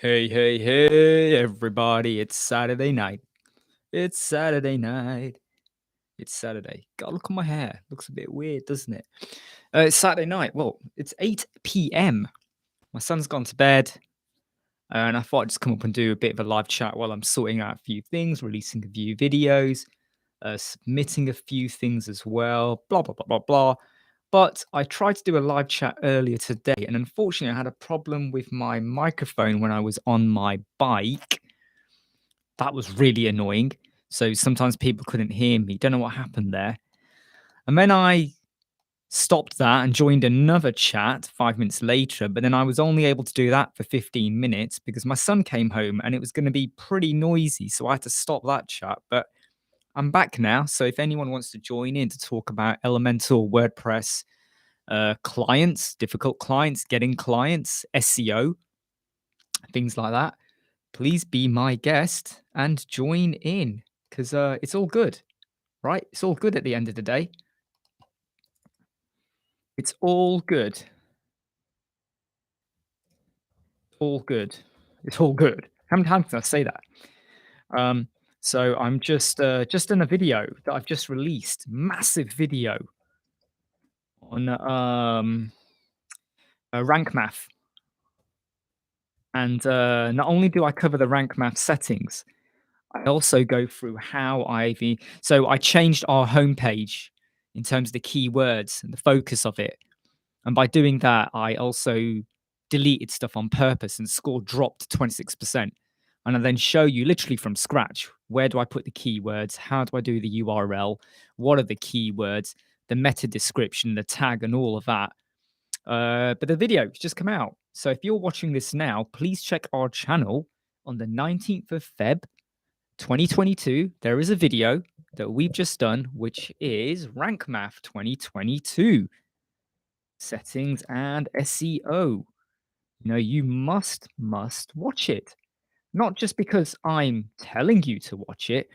Hey, hey, hey, everybody. It's Saturday night. It's Saturday night. It's Saturday. God, look at my hair. Looks a bit weird, doesn't it? It's Saturday night. Well, it's 8 p.m. My son's gone to bed, and I thought I'd just come up and do a bit of a live chat while I'm sorting out a few things, releasing a few videos, submitting a few things as well, blah, blah, blah, blah, blah. But I tried to do a live chat earlier today, and unfortunately, I had a problem with my microphone when I was on my bike. That was really annoying. So sometimes people couldn't hear me. Don't know what happened there. And then I stopped that and joined another chat 5 minutes later. But then I was only able to do that for 15 minutes because my son came home and it was going to be pretty noisy. So I had to stop that chat. But I'm back now. So if anyone wants to join in to talk about Elementor WordPress clients, difficult clients, getting clients, SEO, things like that, please be my guest and join in because it's all good, right? It's all good at the end of the day. It's all good. All good. It's all good. How many times can I say that? So I'm just in a video that I've just released, massive video on rank math. And not only do I cover the rank math settings, I also go through how so I changed our homepage in terms of the keywords and the focus of it. And by doing that, I also deleted stuff on purpose and score dropped 26%. And I then show you literally from scratch, where do I put the keywords? How do I do the URL? What are the keywords? The meta description, the tag, and all of that. But the video has just come out. So if you're watching this now, please check our channel on the 19th of Feb, 2022. There is a video that we've just done, which is Rank Math 2022 settings and SEO. You must watch it. Not just because I'm telling you to watch it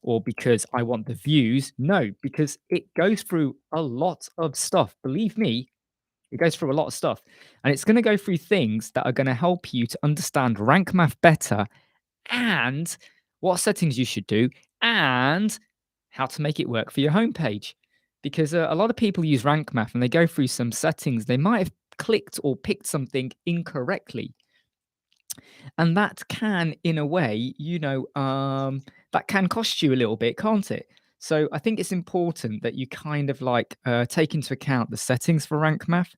or because I want the views. No, because it goes through a lot of stuff. Believe me, it goes through a lot of stuff. And it's going to go through things that are going to help you to understand rank math better and what settings you should do and how to make it work for your homepage. Because a lot of people use rank math and they go through some settings. They might have clicked or picked something incorrectly. And that can, in a way, that can cost you a little bit, can't it? So I think it's important that you kind of take into account the settings for rank math,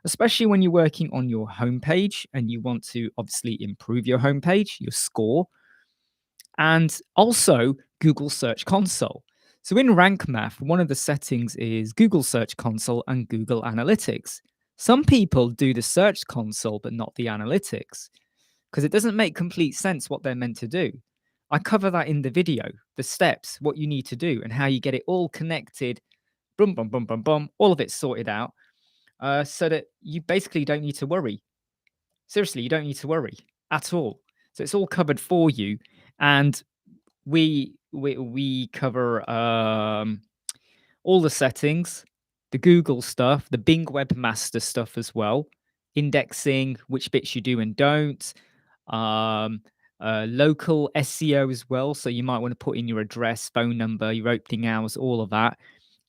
especially when you're working on your homepage and you want to obviously improve your homepage, your score, and also Google Search Console. So in rank math, one of the settings is Google Search Console and Google Analytics. Some people do the Search Console, but not the Analytics, because it doesn't make complete sense what they're meant to do. I cover that in the video, the steps, what you need to do, and how you get it all connected, boom, boom, boom, boom, boom, all of it sorted out, so that you basically don't need to worry. Seriously, you don't need to worry at all. So it's all covered for you, and we cover all the settings, the Google stuff, the Bing Webmaster stuff as well, indexing, which bits you do and don't, local SEO as well. So you might want to put in your address, phone number, your opening hours, all of that.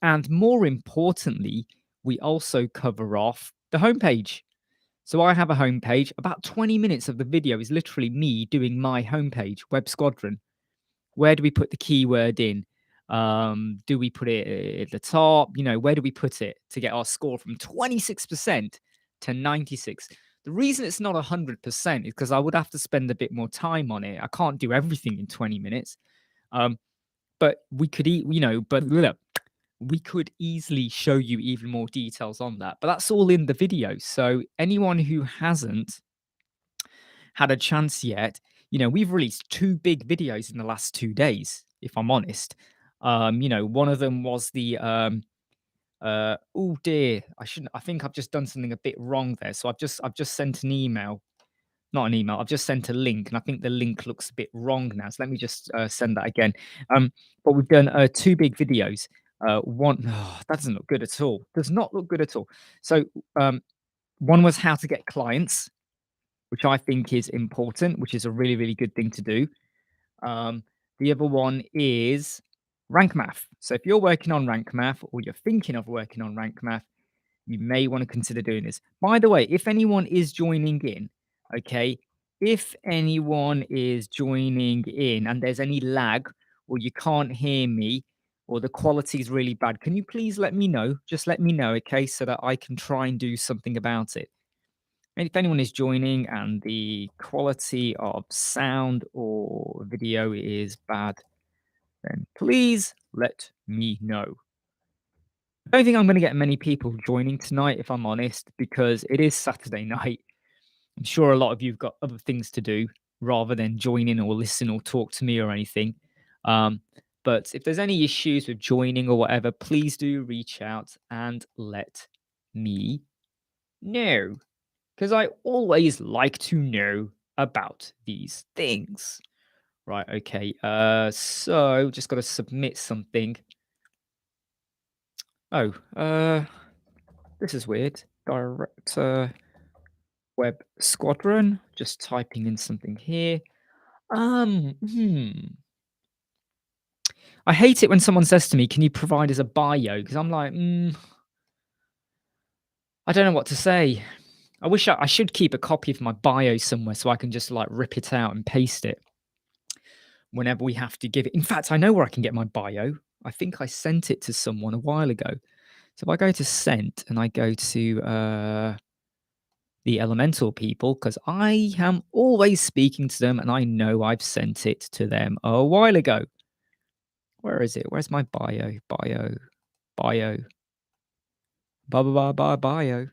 And more importantly, we also cover off the homepage. So I have a homepage. About 20 minutes of the video is literally me doing my homepage, Web Squadron. Where do we put the keyword in? Do we put it at the top? Where do we put it to get our score from 26% to 96? The reason it's not 100% is because I would have to spend a bit more time on it. I can't do everything in 20 minutes. But we could, we could easily show you even more details on that. But that's all in the video. So anyone who hasn't had a chance yet, we've released 2 big videos in the last 2 days, if I'm honest. One of them was the oh dear, I think I've just done something a bit wrong there. So I've just sent an email. Not an email, I've just sent a link, and I think the link looks a bit wrong now. So let me just send that again. But we've done 2 big videos. One, that doesn't look good at all. Does not look good at all. So one was how to get clients, which I think is important, which is a really, really good thing to do. Um, the other one is rank math. So if you're working on rank math or you're thinking of working on rank math, you may want to consider doing this. By the way, if anyone is joining in, okay, if anyone is joining in and there's any lag or you can't hear me or the quality is really bad, can you please let me know? Just let me know, okay, so that I can try and do something about it. And if anyone is joining and the quality of sound or video is bad, then please let me know. I don't think I'm going to get many people joining tonight, if I'm honest, because it is Saturday night. I'm sure a lot of you've got other things to do rather than join in or listen or talk to me or anything. Um, but if there's any issues with joining or whatever, please do reach out and let me know, because I always like to know about these things. Right, okay. So just got to submit something. Oh, this is weird. Director Web Squadron. Just typing in something here. I hate it when someone says to me, "Can you provide us a bio?" Because I'm like, I don't know what to say. I wish I should keep a copy of my bio somewhere so I can just like rip it out and paste it whenever we have to give it. In fact, I know where I can get my bio. I think I sent it to someone a while ago. So if I go to sent and I go to the Elementor people, because I am always speaking to them and I know I've sent it to them a while ago. Where is it? Where's my bio? Bio. Bio.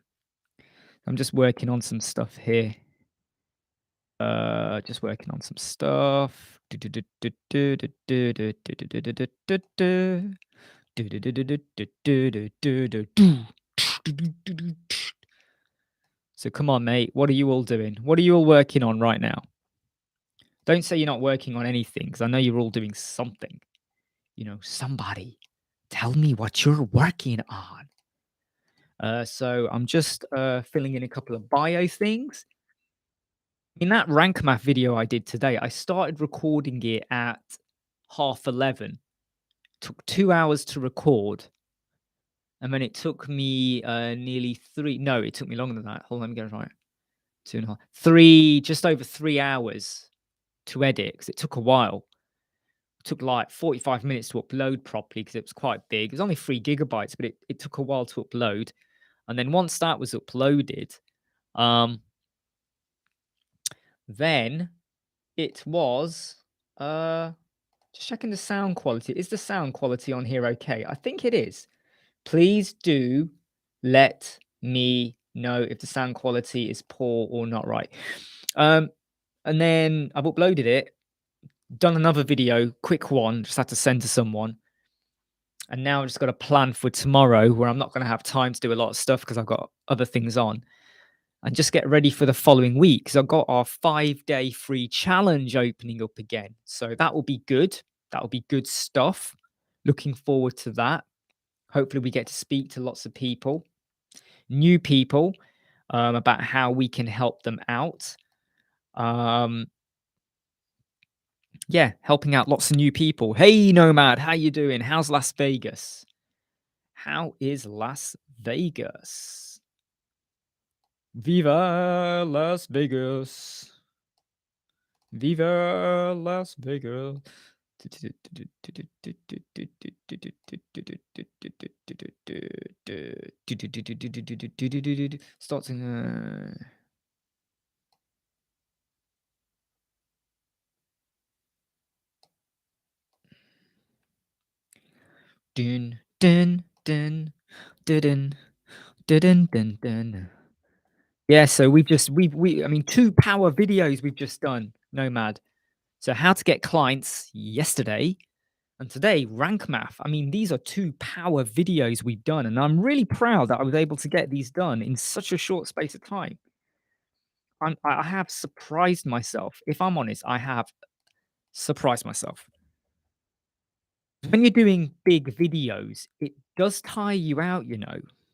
I'm just working on some stuff here. Just working on some stuff. So come on, mate. What are you all doing? What are you all working on right now? Don't say you're not working on anything, because I know you're all doing something. You know, somebody tell me what you're working on. So I'm just filling in a couple of bio things. In that rank math video I did today, I started recording it at 11:30. Took 2 hours to record. And then it took me nearly three. No, it took me longer than that. Hold on, let me get it right. 2.5, just over 3 hours to edit, because it took a while. It took like 45 minutes to upload properly because it was quite big. It was only 3 GB, but it took a while to upload. And then once that was uploaded, then it was just checking the sound quality. Is the sound quality on here okay? I think it is. Please do let me know if the sound quality is poor or not right. And then I've uploaded it, done another video, quick one, just had to send to someone. And now I've just got a plan for tomorrow where I'm not going to have time to do a lot of stuff because I've got other things on. And just get ready for the following week, because I've got our 5-day free challenge opening up again. So that will be good. That will be good stuff. Looking forward to that. Hopefully we get to speak to lots of people, new people, about how we can help them out. Yeah, helping out lots of new people. Hey, Nomad, how you doing? How's Las Vegas? How is Las Vegas? Viva Las Vegas. Viva Las Vegas. Starts in dun dun dun dun dun dun dun. Yeah, so I mean 2 power videos we've just done, Nomad. So how to get clients yesterday, and today rank math. I mean, these are 2 power videos we've done, and I'm really proud that I was able to get these done in such a short space of time. I have surprised myself. If I'm honest, I have surprised myself. When you're doing big videos, it does tire you out, you know.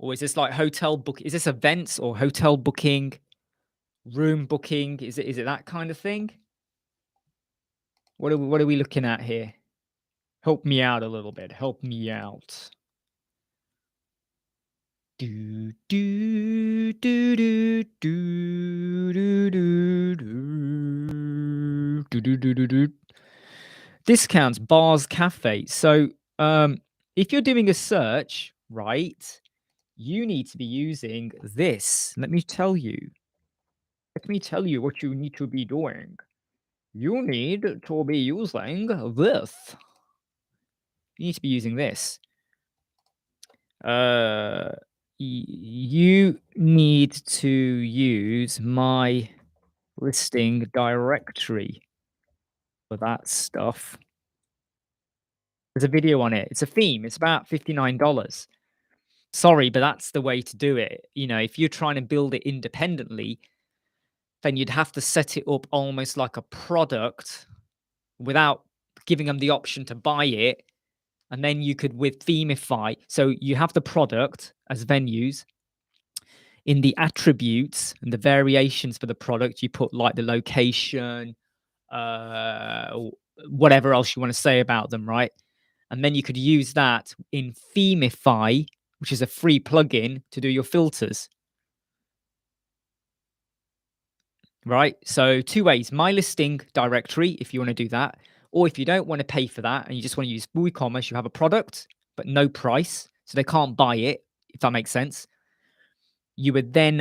Or is this like hotel book? Is this events or hotel booking, room booking? Is it that kind of thing? What are we looking at here? Help me out a little bit. Help me out. Do do do do do do do do do do do do. Discounts, bars, cafes. So if you're doing a search, right, you need to be using this. Let me tell you. Let me tell you what you need to be doing. You need to be using this. You need to be using this. You need to use my listing directory for that stuff. There's a video on it. It's a theme. It's about $59. Sorry, but that's the way to do it. You know, if you're trying to build it independently, then you'd have to set it up almost like a product without giving them the option to buy it. And then you could with themify. So you have the product as venues. In the attributes and the variations for the product, you put like the location, or whatever else you want to say about them, right? And then you could use that in Themify, which is a free plugin to do your filters. Right? So two ways, my listing directory, if you want to do that, or if you don't want to pay for that and you just want to use WooCommerce, you have a product, but no price. So they can't buy it, if that makes sense. You would then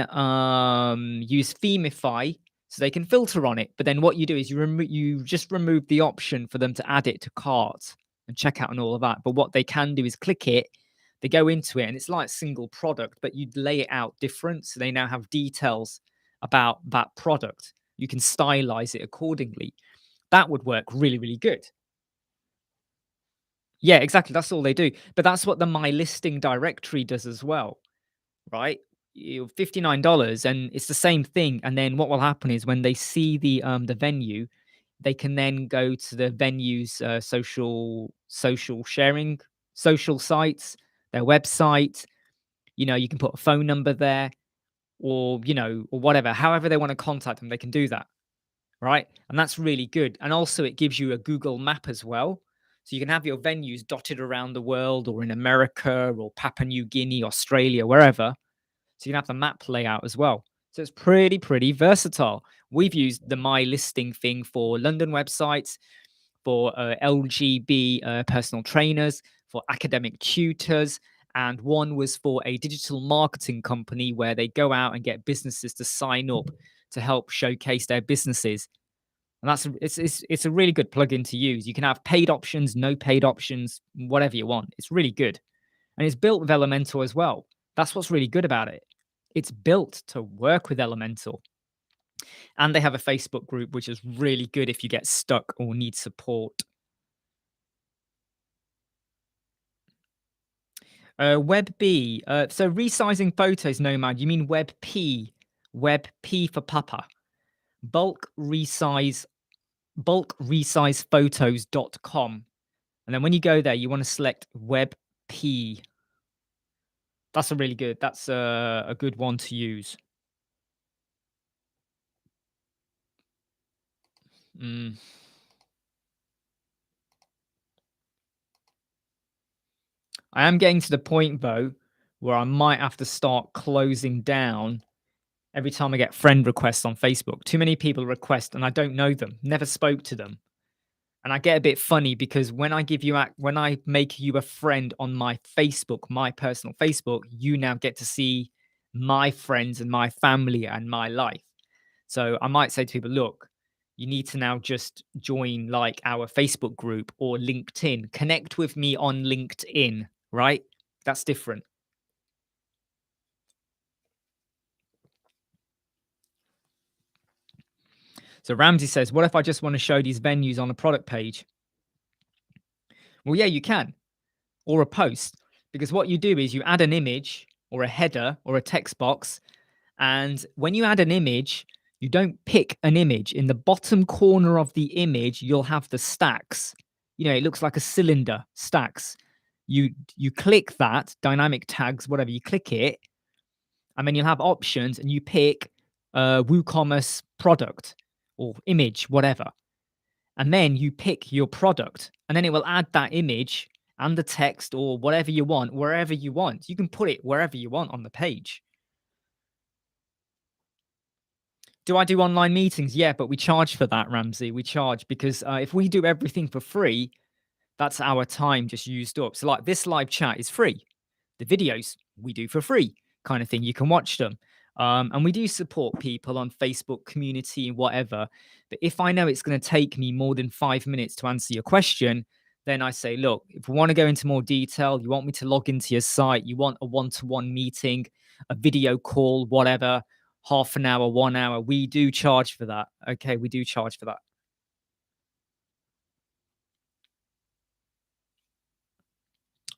use Themify so they can filter on it. But then what you do is you just remove the option for them to add it to cart and checkout and all of that. But what they can do is click it, they go into it, and it's like single product, but you'd lay it out different. So they now have details about that product. You can stylize it accordingly. That would work really, really good. Yeah, exactly. That's all they do. But that's what the My Listing directory does as well, right? $59, and it's the same thing. And then what will happen is when they see the venue, they can then go to the venue's social sharing, social sites, their website. You know, you can put a phone number there, or or whatever. However they want to contact them, they can do that, right? And that's really good. And also it gives you a Google map as well. So you can have your venues dotted around the world, or in America or Papua New Guinea, Australia, wherever. So you can have the map layout as well. So it's pretty versatile. We've used the My Listing thing for London websites, for LGB personal trainers, for academic tutors, and one was for a digital marketing company where they go out and get businesses to sign up to help showcase their businesses. And it's a really good plugin to use. You can have paid options, no paid options, whatever you want. It's really good. And it's built with Elementor as well. That's what's really good about it. It's built to work with Elementor. And they have a Facebook group, which is really good if you get stuck or need support. WebB. So resizing photos, Nomad. You mean WebP. WebP for Papa. bulkresize photos.com. And then when you go there, you want to select WebP. That's that's a good one to use. I am getting to the point though where I might have to start closing down every time I get friend requests on Facebook. Too many people request and I don't know them, never spoke to them. And I get a bit funny because when I make you a friend on my Facebook, my personal Facebook, you now get to see my friends and my family and my life. So I might say to people, look, you need to now just join like our Facebook group or LinkedIn. Connect with me on LinkedIn, right? That's different. So Ramsey says, what if I just want to show these venues on a product page? Well, yeah, you can, or a post, because what you do is you add an image or a header or a text box. And when you add an image, you don't pick an image. In the bottom corner of the image, you'll have the stacks. You know, it looks like a cylinder, stacks. you click that dynamic tags, whatever, you click it, and then you'll have options, and you pick WooCommerce product or image, whatever, and then you pick your product, and then it will add that image and the text or whatever you want wherever you want. You can put it wherever you want on the page. Do I do online meetings? Yeah, but we charge for that, Ramsey. We charge because if we do everything for free, that's our time just used up. So, like this live chat is free. The videos we do for free, kind of thing. You can watch them. And we do support people on Facebook community and whatever. But if I know it's going to take me more than 5 minutes to answer your question, then I say, look, if we want to go into more detail, you want me to log into your site, you want a one-to-one meeting, a video call, whatever, half an hour, 1 hour, we do charge for that. Okay, we do charge for that.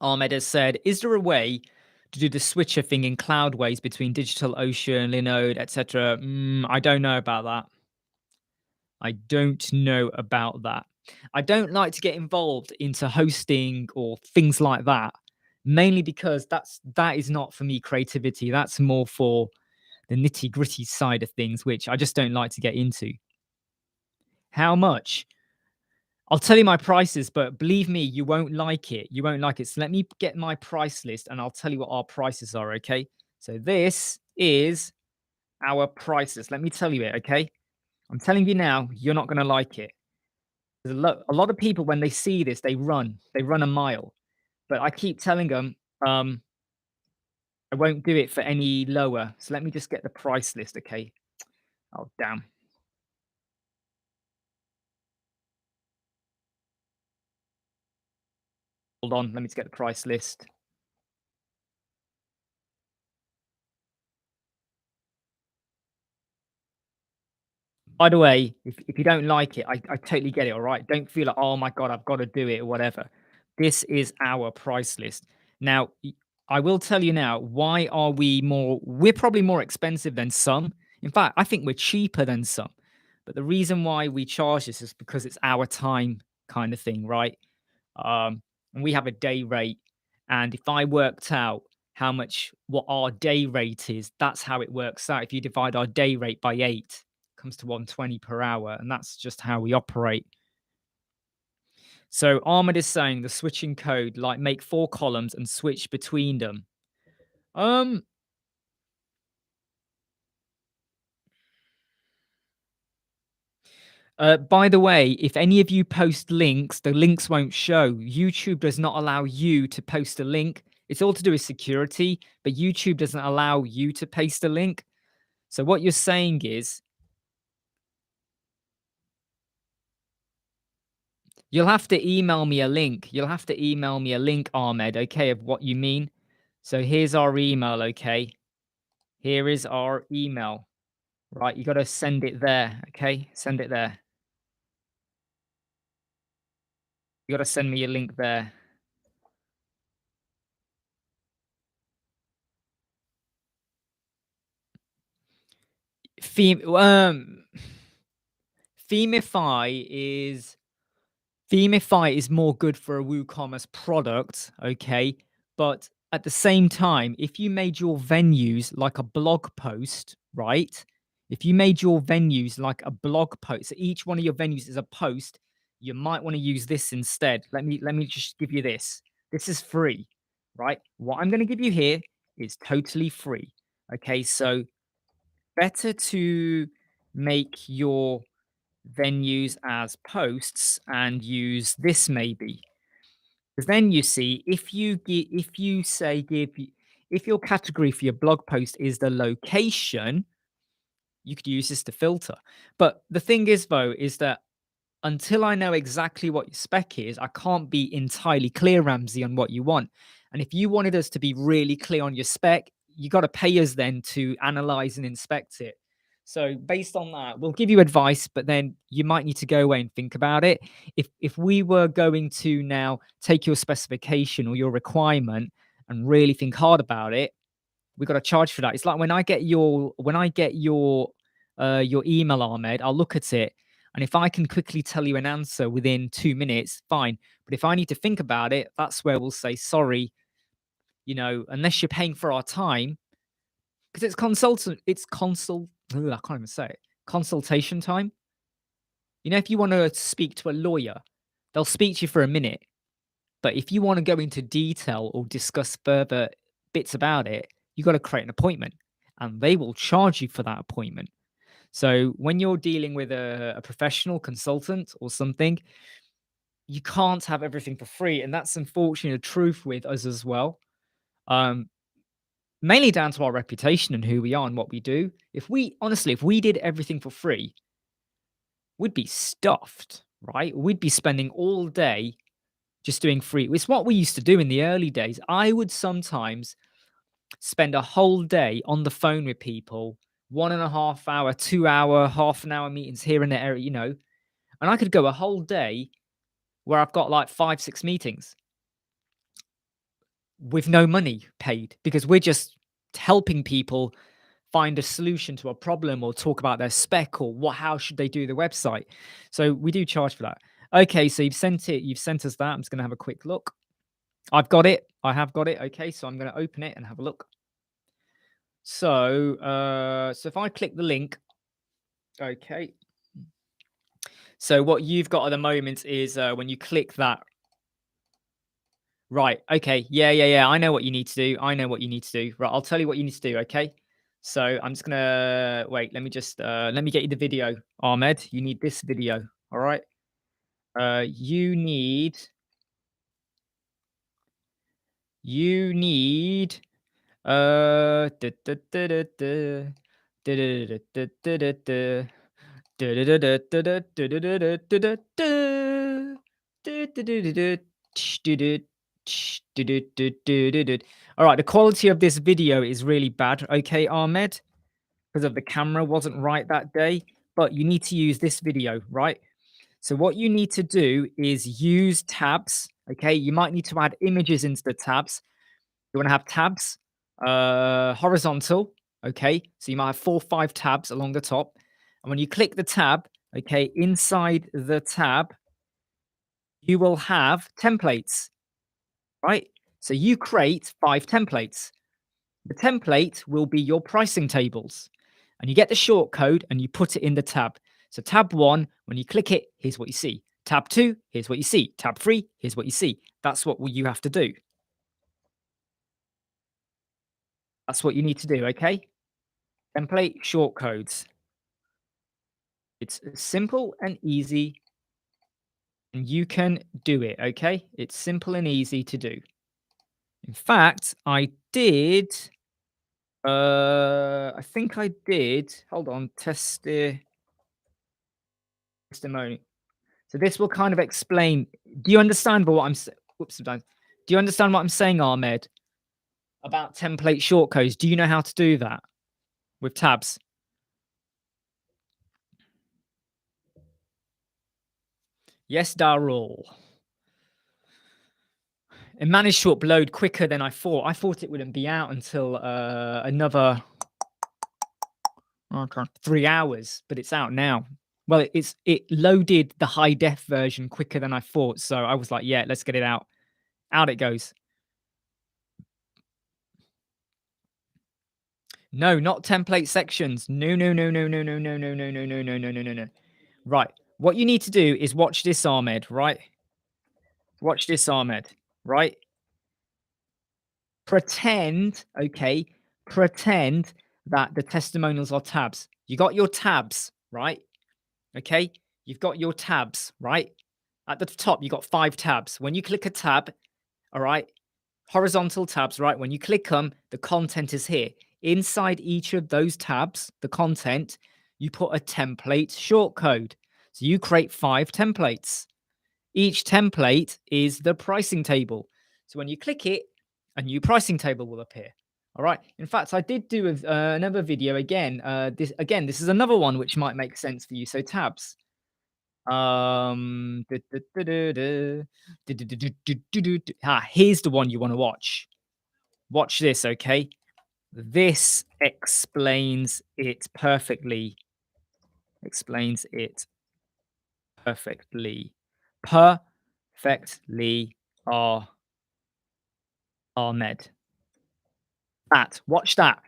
Ahmed has said, is there a way to do the switcher thing in Cloudways between DigitalOcean, Linode, etc.? I don't know about that. I don't know about that. I don't like to get involved into hosting or things like that, mainly because that is not for me creativity. That's more for the nitty-gritty side of things, which I just don't like to get into. How much? I'll tell you my prices, but believe me, you won't like it. You won't like it. So let me get my price list and I'll tell you what our prices are, okay? So this is our prices. Let me tell you it, okay? I'm telling you now, you're not going to like it. There's a lot of people, when they see this, they run a mile. But I keep telling them, I won't do it for any lower. So let me just get the price list, okay? Oh, damn. Hold on, let me just get the price list. By the way, if you don't like it, I totally get it, all right? Don't feel like, oh my God, I've got to do it or whatever. This is our price list. Now, I will tell you now, why are we're probably more expensive than some. In fact, I think we're cheaper than some. But the reason why we charge this is because it's our time kind of thing, right? And we have a day rate. And if I worked out what our day rate is, that's how it works out. If you divide our day rate by 8, comes to 120 per hour, and that's just how we operate. So Ahmed is saying the switching code, like make 4 columns and switch between them. By the way, if any of you post links, the links won't show. YouTube does not allow you to post a link. It's all to do with security, but YouTube doesn't allow you to paste a link. So what you're saying is you'll have to email me a link. You'll have to email me a link, Ahmed, okay, of what you mean. So here's our email, okay? Here is our email. Right, you got to send it there, okay? Send it there. You got to send me a link there. Theme, Themify is Themify is more good for a WooCommerce product, okay? But at the same time, if you made your venues like a blog post, right? If you made your venues like a blog post, so each one of your venues is a post, you might want to use this instead. Let me just give you this. This is free, right? What I'm going to give you here is totally free. Okay, so better to make your venues as posts and use this maybe. Because then you see if you say if your category for your blog post is the location, you could use this to filter. But the thing is though, is that until I know exactly what your spec is, I can't be entirely clear, Ramsey, on what you want. And if you wanted us to be really clear on your spec, you got to pay us then to analyze and inspect it. So based on that, we'll give you advice, but then you might need to go away and think about it. If we were going to now take your specification or your requirement and really think hard about it, we got to charge for that. It's like when I get your email, Ahmed, I'll look at it. And if I can quickly tell you an answer within 2 minutes, fine. But if I need to think about it, that's where we'll say, sorry, unless you're paying for our time, because I can't even say it, consultation time. If you want to speak to a lawyer, they'll speak to you for a minute. But if you want to go into detail or discuss further bits about it, you got to create an appointment and they will charge you for that appointment. So when you're dealing with a professional consultant or something, you can't have everything for free. And that's unfortunately the truth with us as well. Um, Mainly down to our reputation and who we are and what we do. If we did everything for free, we'd be stuffed, right? We'd be spending all day just doing free. It's what we used to do in the early days. I would sometimes spend a whole day on the phone with people, 1.5 hour, 2 hour, half an hour meetings here and there, and I could go a whole day where I've got like 5, 6 meetings with no money paid because we're just helping people find a solution to a problem or talk about their spec or how should they do the website. So we do charge for that. Okay, so you've sent us that. I'm just going to have a quick look. I have got it. Okay, so I'm going to open it and have a look. So if I click the link, okay. So what you've got at the moment is when you click that. Right. Okay. Yeah. I know what you need to do. Right. I'll tell you what you need to do. Okay. So I'm just gonna wait. Let me get you the video, Ahmed. You need this video. All right. You need uh da- da- da- da- da- da- da- da- da- da- da- da- all right, the quality of this video is really bad, okay, Ahmed, because of the camera wasn't right that day, but you need to use this video, right? So what you need to do is use tabs, okay? You might need to add images into the tabs. You want to have tabs, horizontal, okay? So you might have 4 or 5 tabs along the top. And when you click the tab, okay, inside the tab, you will have templates, right? So you create 5 templates. The template will be your pricing tables. And you get the short code and you put it in the tab. So tab 1, when you click it, here's what you see. Tab 2, here's what you see. Tab 3, here's what you see. That's what you have to do. That's what you need to do, okay? Template shortcodes. It's simple and easy, and you can do it, okay? It's simple and easy to do. In fact, I think I did, hold on, testimony. So this will kind of explain, do you understand what I'm saying? Do you understand what I'm saying, Ahmed, about template shortcodes? Do you know how to do that with tabs? Yes, Darul. It managed to upload quicker than I thought. I thought it wouldn't be out until another 3 hours, but it's out now. Well, it loaded the high def version quicker than I thought, so I was like, yeah, let's get it out. Out it goes. No, not template sections. No. Right. What you need to do is watch this, Ahmed, right? Watch this, Ahmed, right? Pretend that the testimonials are tabs. You got your tabs, right? Okay, you've got your tabs, right? At the top, you got 5 tabs. When you click a tab, all right, horizontal tabs, right? When you click them, the content is here. Inside each of those tabs, the content, you put a template shortcode. So you create 5 templates. Each template is the pricing table. So when you click it, a new pricing table will appear. All right. In fact, I did do another video again. This is another one which might make sense for you. So tabs. Here's the one you want to watch. Watch this, okay? This explains it perfectly. Explains it Perfectly. Perfectly are Ahmed. That. Watch that.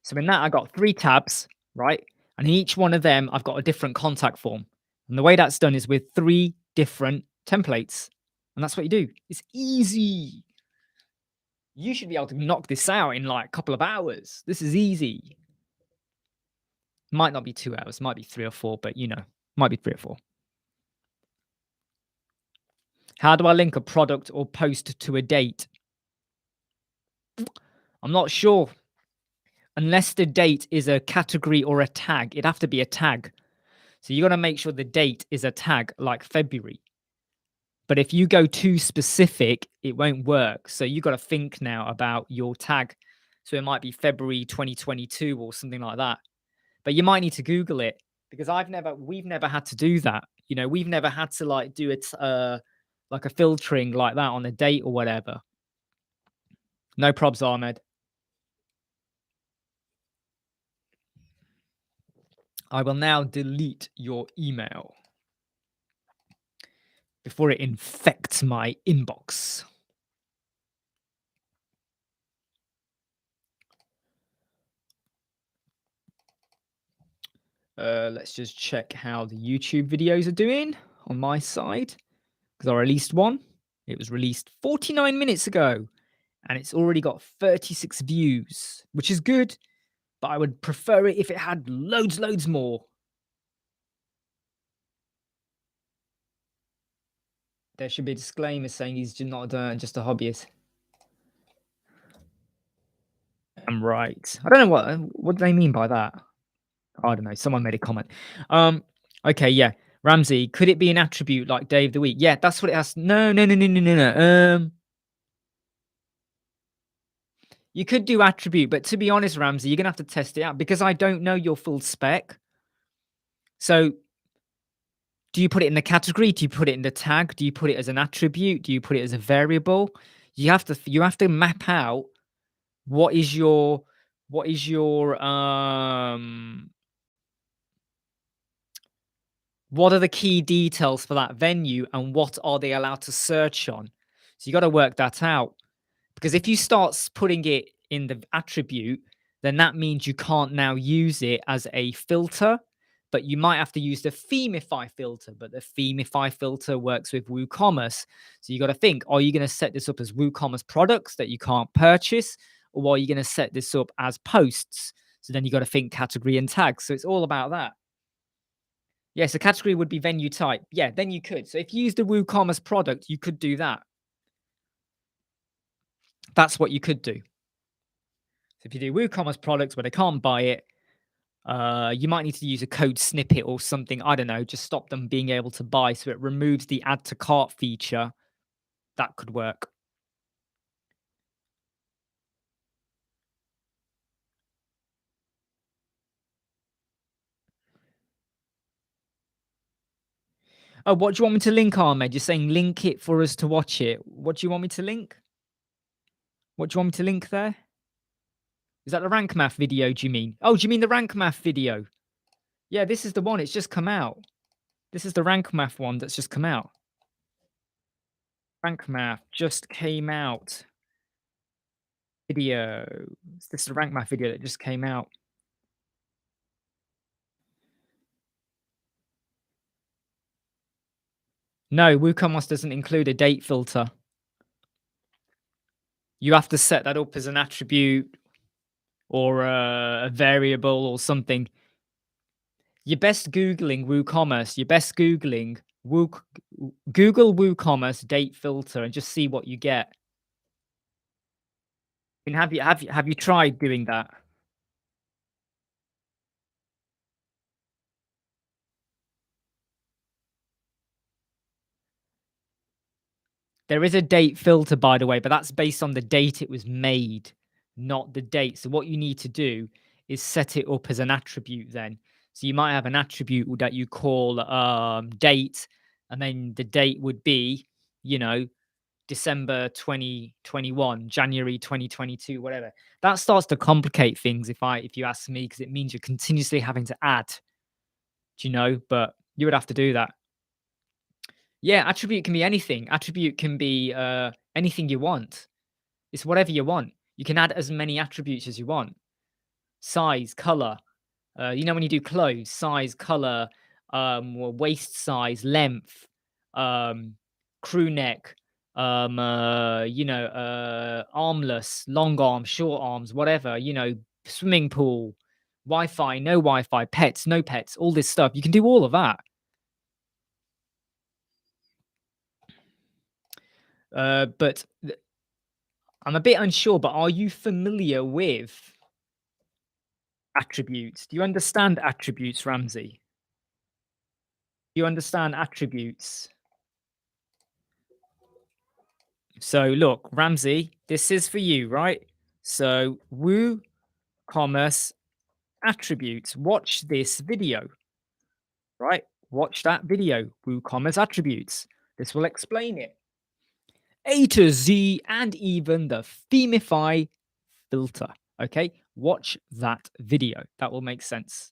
So in that, I got 3 tabs, right? And in each one of them, I've got a different contact form. And the way that's done is with 3 different templates. And that's what you do. It's easy. You should be able to knock this out in like a couple of hours. This is easy. Might not be 2 hours, might be 3 or 4, but you know, might be 3 or 4. How do I link a product or post to a date? I'm not sure. Unless the date is a category or a tag, it'd have to be a tag. So you got to make sure the date is a tag like February. But if you go too specific, it won't work. So you got to think now about your tag. So it might be February 2022 or something like that. But you might need to Google it because we've never had to do that. You know, we've never had to like do it like a filtering like that on a date or whatever. No probs, Ahmed. I will now delete your email before it infects my inbox. Let's just check how the YouTube videos are doing on my side because I released one. It was released 49 minutes ago and it's already got 36 views, which is good, but I would prefer it if it had loads more. There should be a disclaimer saying he's not just a hobbyist. I'm right. I don't know what do they mean by that. I don't know. Someone made a comment. Okay, yeah. Ramsey, could it be an attribute like Day of the Week? Yeah, that's what it has. No. You could do attribute, but to be honest, Ramsey, you're gonna have to test it out because I don't know your full spec. So do you put it in the category? Do you put it in the tag? Do you put it as an attribute? Do you put it as a variable? You have to map out what is your what are the key details for that venue and what are they allowed to search on? So you got to work that out because if you start putting it in the attribute, then that means you can't now use it as a filter, but you might have to use the themify filter. But the themify filter works with WooCommerce. So you got to think, are you going to set this up as WooCommerce products that you can't purchase? Or are you going to set this up as posts? So then you got to think category and tags. So it's all about that. Yes, a category would be venue type. Yeah, then you could. So if you use the WooCommerce product, you could do that. That's what you could do. So if you do WooCommerce products where they can't buy it, you might need to use a code snippet or something. I don't know, just stop them being able to buy so it removes the add to cart feature. That could work. Oh, what do you want me to link, Ahmed? You're saying link it for us to watch it. What do you want me to link? What do you want me to link there? Is that the rank math video, do you mean? Oh, do you mean the rank math video? Yeah, this is the one. It's just come out. This is the rank math one that's just come out. Rank math just came out. Video. This is the rank math video that just came out. No, WooCommerce doesn't include a date filter. You have to set that up as an attribute or a variable or something. You're best Googling WooCommerce. You're best Googling Google WooCommerce date filter and just see what you get. And have you tried doing that? There is a date filter, by the way, but that's based on the date it was made, not the date. So what you need to do is set it up as an attribute then. So you might have an attribute that you call date, and then the date would be, you know, December 2021, January 2022, whatever. That starts to complicate things if you ask me, because it means you're continuously having to add, do you know? But you would have to do that. Yeah, attribute can be anything. Attribute can be anything you want. It's whatever you want. You can add as many attributes as you want. Size, color. When you do clothes, size, color, waist size, length, um, crew neck, armless, long arms, short arms, whatever. Swimming pool, Wi-Fi, no Wi-Fi, pets, no pets, all this stuff. You can do all of that. But I'm a bit unsure. But are you familiar with attributes? Do you understand attributes, Ramsey? Do you understand attributes? So look, Ramsey, this is for you, right? So WooCommerce attributes. Watch this video, right? Watch that video, WooCommerce attributes. This will explain it. A to Z and even the themify filter. Okay, watch that video. That will make sense.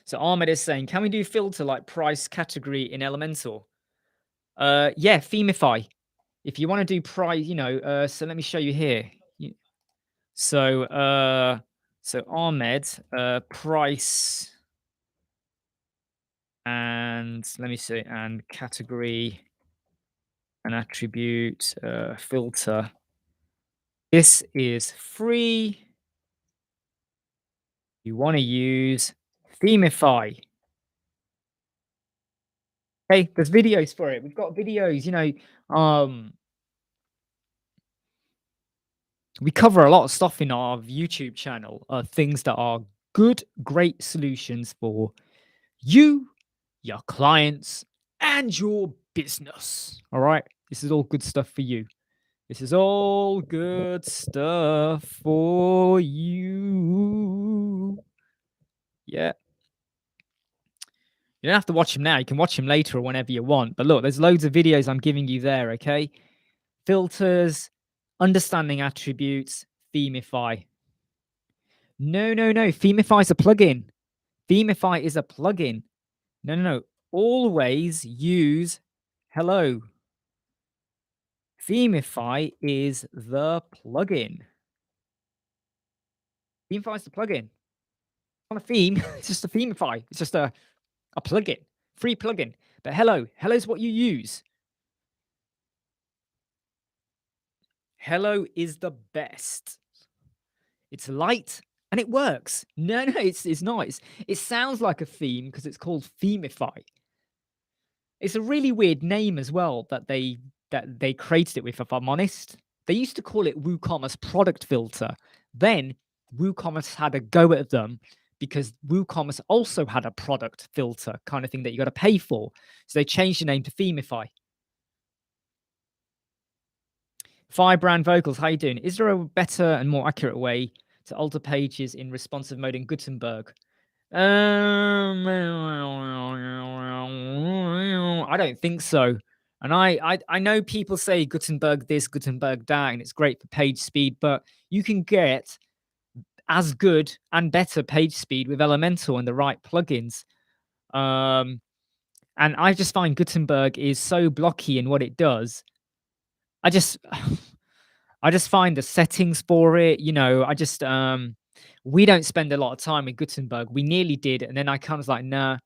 So Ahmed is saying, can we do filter like price category in Elementor? Yeah, themify. If you want to do price, so let me show you here. So Ahmed, price, and let me see, and category, and attribute, filter. This is free. You want to use themify. Okay, there's videos for it. We've got videos, we cover a lot of stuff in our YouTube channel, things that are good, great solutions for you, your clients, and your business. All right. This is all good stuff for you. This is all good stuff for you. Yeah. You don't have to watch them now. You can watch them later or whenever you want. But look, there's loads of videos I'm giving you there. Okay. Filters, understanding attributes, themify. No. Themify is a plugin. Themify is a plugin. No. Always use hello. Themify is the plugin. Themify is the plugin. It's not a theme. It's just a themify. It's just a plugin, free plugin. But hello is what you use. Hello is the best. It's light and it works. No, it's not. It sounds like a theme because it's called themify. It's a really weird name as well that they created it with, if I'm honest. They used to call it WooCommerce product filter. Then WooCommerce had a go at them because WooCommerce also had a product filter kind of thing that you got to pay for. So they changed the name to Themify. Firebrand Vocals, how you doing? Is there a better and more accurate way to alter pages in responsive mode in Gutenberg? I don't think so. And I know people say Gutenberg this, Gutenberg that, and it's great for page speed, but you can get as good and better page speed with Elementor and the right plugins. And I just find Gutenberg is so blocky in what it does. I just find the settings for it, we don't spend a lot of time with Gutenberg. We nearly did, and then I kind of like, nah,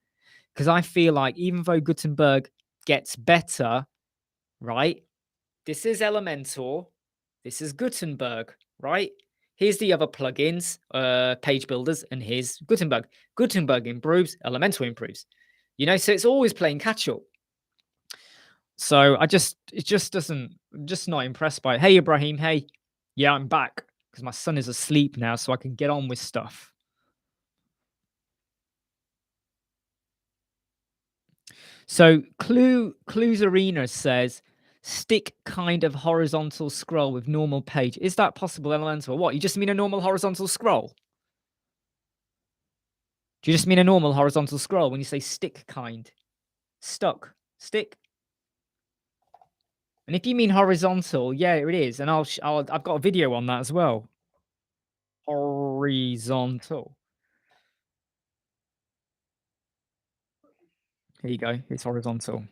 because I feel like even though Gutenberg gets better, right? This is Elementor, this is Gutenberg, right? Here's the other plugins, page builders, and here's Gutenberg. Gutenberg improves, Elementor improves. So it's always playing catch up. So it just doesn't, I'm just not impressed by it. Hey, Ibrahim. Hey, yeah, I'm back because my son is asleep now, so I can get on with stuff. So Clues Arena says, stick kind of horizontal scroll with normal page. Is that possible, Elementor? What, you just mean a normal horizontal scroll? Do you just mean a normal horizontal scroll when you say stick kind? Stuck, stick? And if you mean horizontal, yeah, it is. And I've got a video on that as well. Horizontal. Here you go. It's horizontal.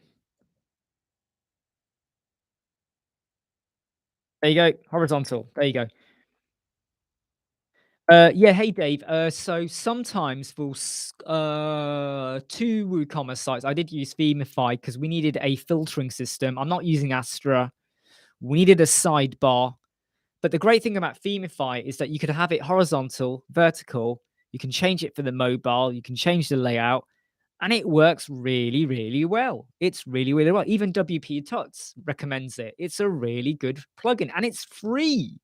There you go. Horizontal. There you go. Yeah. Hey, Dave. So sometimes for two WooCommerce sites, I did use Themify because we needed a filtering system. I'm not using Astra. We needed a sidebar. But the great thing about Themify is that you could have it horizontal, vertical. You can change it for the mobile. You can change the layout, and it works really, really well. It's really, really well. Even WP Tuts recommends it. It's a really good plugin, and it's free.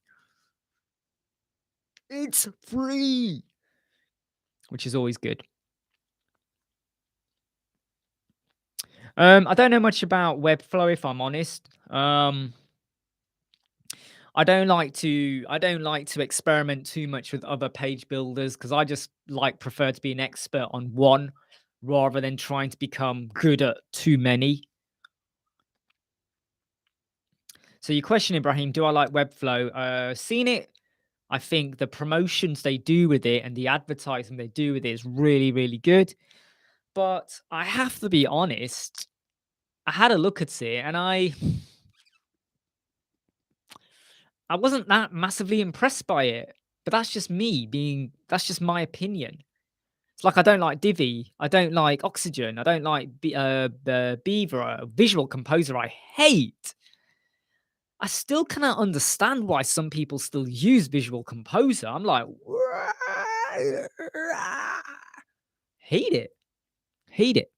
It's free, which is always good. I don't know much about Webflow, if I'm honest. I don't like to experiment too much with other page builders because I just prefer to be an expert on one rather than trying to become good at too many. So your question, Ibrahim, do I like Webflow? Seen it. I think the promotions they do with it and the advertising they do with it is really, really good. But I have to be honest, I had a look at it and I wasn't that massively impressed by it. But that's just that's just my opinion. It's like I don't like Divi, I don't like Oxygen, I don't like the Beaver, Visual Composer I hate. I still cannot understand why some people still use Visual Composer. I'm like, hate it, hate it.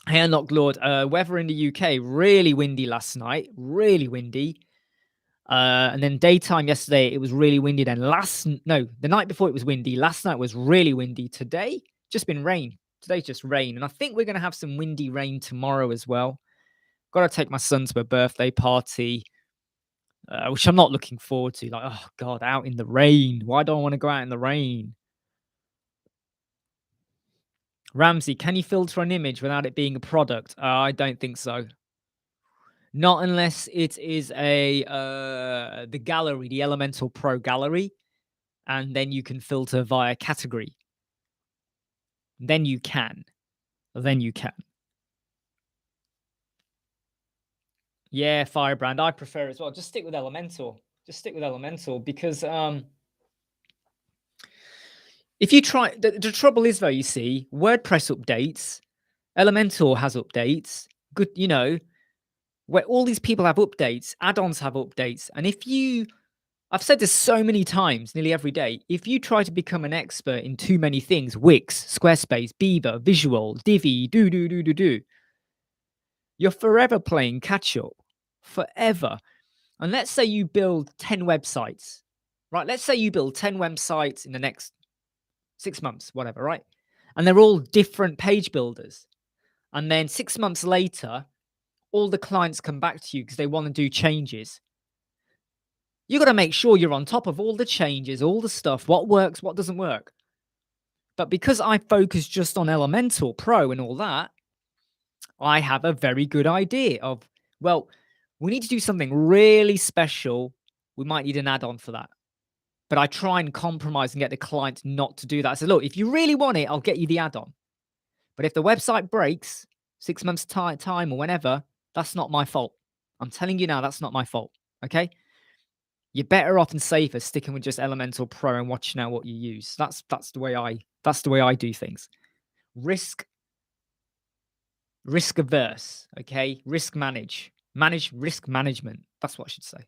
Hey, Unlocked Lord, weather in the UK, really windy last night, really windy. And then daytime yesterday, it was really windy. Then the night before it was windy. Last night was really windy. Today, just been rain. Today's just rain. And I think we're going to have some windy rain tomorrow as well. Got to take my son to a birthday party, which I'm not looking forward to. Like, oh God, out in the rain. Why don't I want to go out in the rain? Ramsey, can you filter an image without it being a product? I don't think so. Not unless it is the gallery, the Elementor Pro gallery, and then you can filter via category. Then you can. Then you can. Yeah, Firebrand. I prefer as well. Just stick with Elementor. Just stick with Elementor because if you try, the trouble is though, you see, WordPress updates, Elementor has updates. Good, where all these people have updates, add-ons have updates, and I've said this so many times, nearly every day. If you try to become an expert in too many things, Wix, Squarespace, Beaver, Visual, Divi, you're forever playing catch up. Forever. And let's say you build 10 websites, right? Let's say you build 10 websites in the next 6 months, whatever, right? And they're all different page builders. And then 6 months later, all the clients come back to you because they want to do changes. You got to make sure you're on top of all the changes, all the stuff, what works, what doesn't work. But because I focus just on Elementor Pro and all that, I have a very good idea of, well, we need to do something really special. We might need an add-on for that. But I try and compromise and get the client not to do that. I say, look, if you really want it, I'll get you the add-on. But if the website breaks 6 months time or whenever, that's not my fault. I'm telling you now, that's not my fault. Okay? You're better off and safer sticking with just Elementor Pro and watching out what you use. That's the way I do things. Risk averse, okay? Manage risk management. That's what I should say.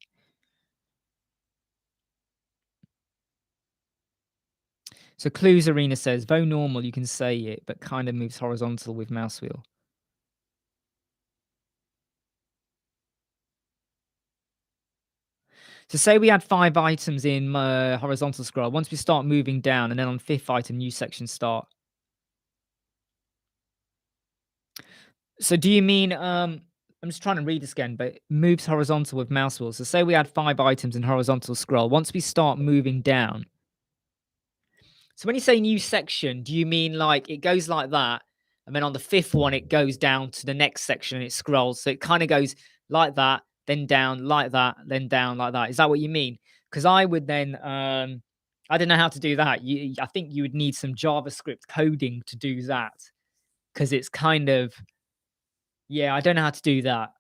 So Clues Arena says, though normal, you can say it, but kind of moves horizontal with mouse wheel. So say we had 5 items in horizontal scroll. Once we start moving down, and then on 5th item, new section start. So do you mean, I'm just trying to read this again, but moves horizontal with mouse wheel. So say we had 5 items in horizontal scroll. Once we start moving down. So when you say new section, do you mean like it goes like that, and then on the 5th one, it goes down to the next section and it scrolls. So it kind of goes like that, then down like that, then down like that. Is that what you mean? Because I would then, I don't know how to do that. I think you would need some JavaScript coding to do that because it's kind of, yeah, I don't know how to do that.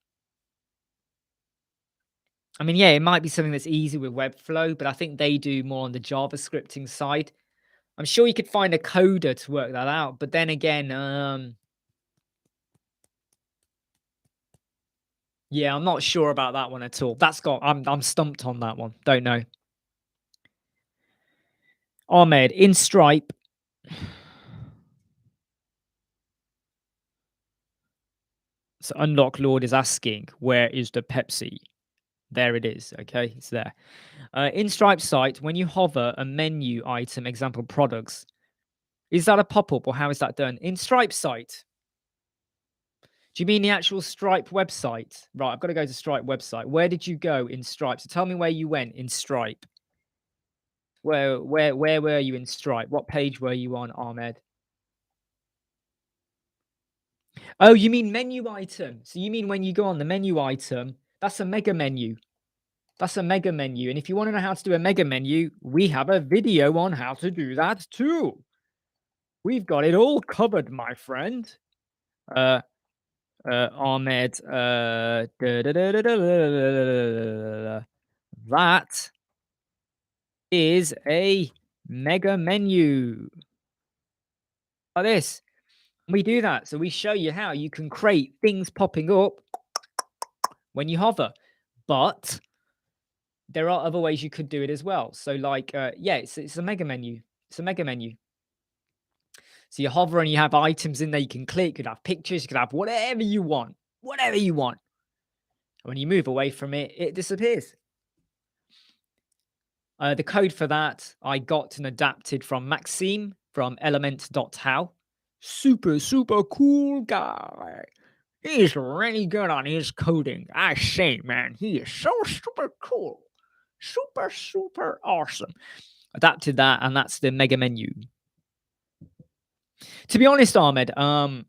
I mean, yeah, it might be something that's easy with Webflow, but I think they do more on the JavaScripting side. I'm sure you could find a coder to work that out, but then again, yeah, I'm not sure about that one at all. I'm stumped on that one. Don't know. Ahmed in Stripe. So Unlock Lord is asking, where is the Pepsi? There it is. Okay, it's there. In Stripe site, when you hover a menu item, example products, is that a pop-up or how is that done? In Stripe site, do you mean the actual Stripe website? Right, I've got to go to Stripe website. Where did you go in Stripe? So tell me where you went in Stripe. Where were you in Stripe? What page were you on, Ahmed? Oh, you mean menu item. So you mean when you go on the menu item, that's a mega menu. That's a mega menu. And if you want to know how to do a mega menu, we have a video on how to do that too. We've got it all covered, my friend. Ahmed, that is a mega menu. Like this. We do that. So we show you how you can create things popping up when you hover. But there are other ways you could do it as well. So like, yeah, it's a mega menu. It's a mega menu. So you hover and you have items in there you can click. You could have pictures. You could have whatever you want. Whatever you want. And when you move away from it, it disappears. The code for that I got and adapted from Maxime from element.how. Super, super cool guy. He's really good on his coding. I say, man, he is so super cool. Super, super awesome. Adapted that, and that's the mega menu. To be honest, Ahmed, I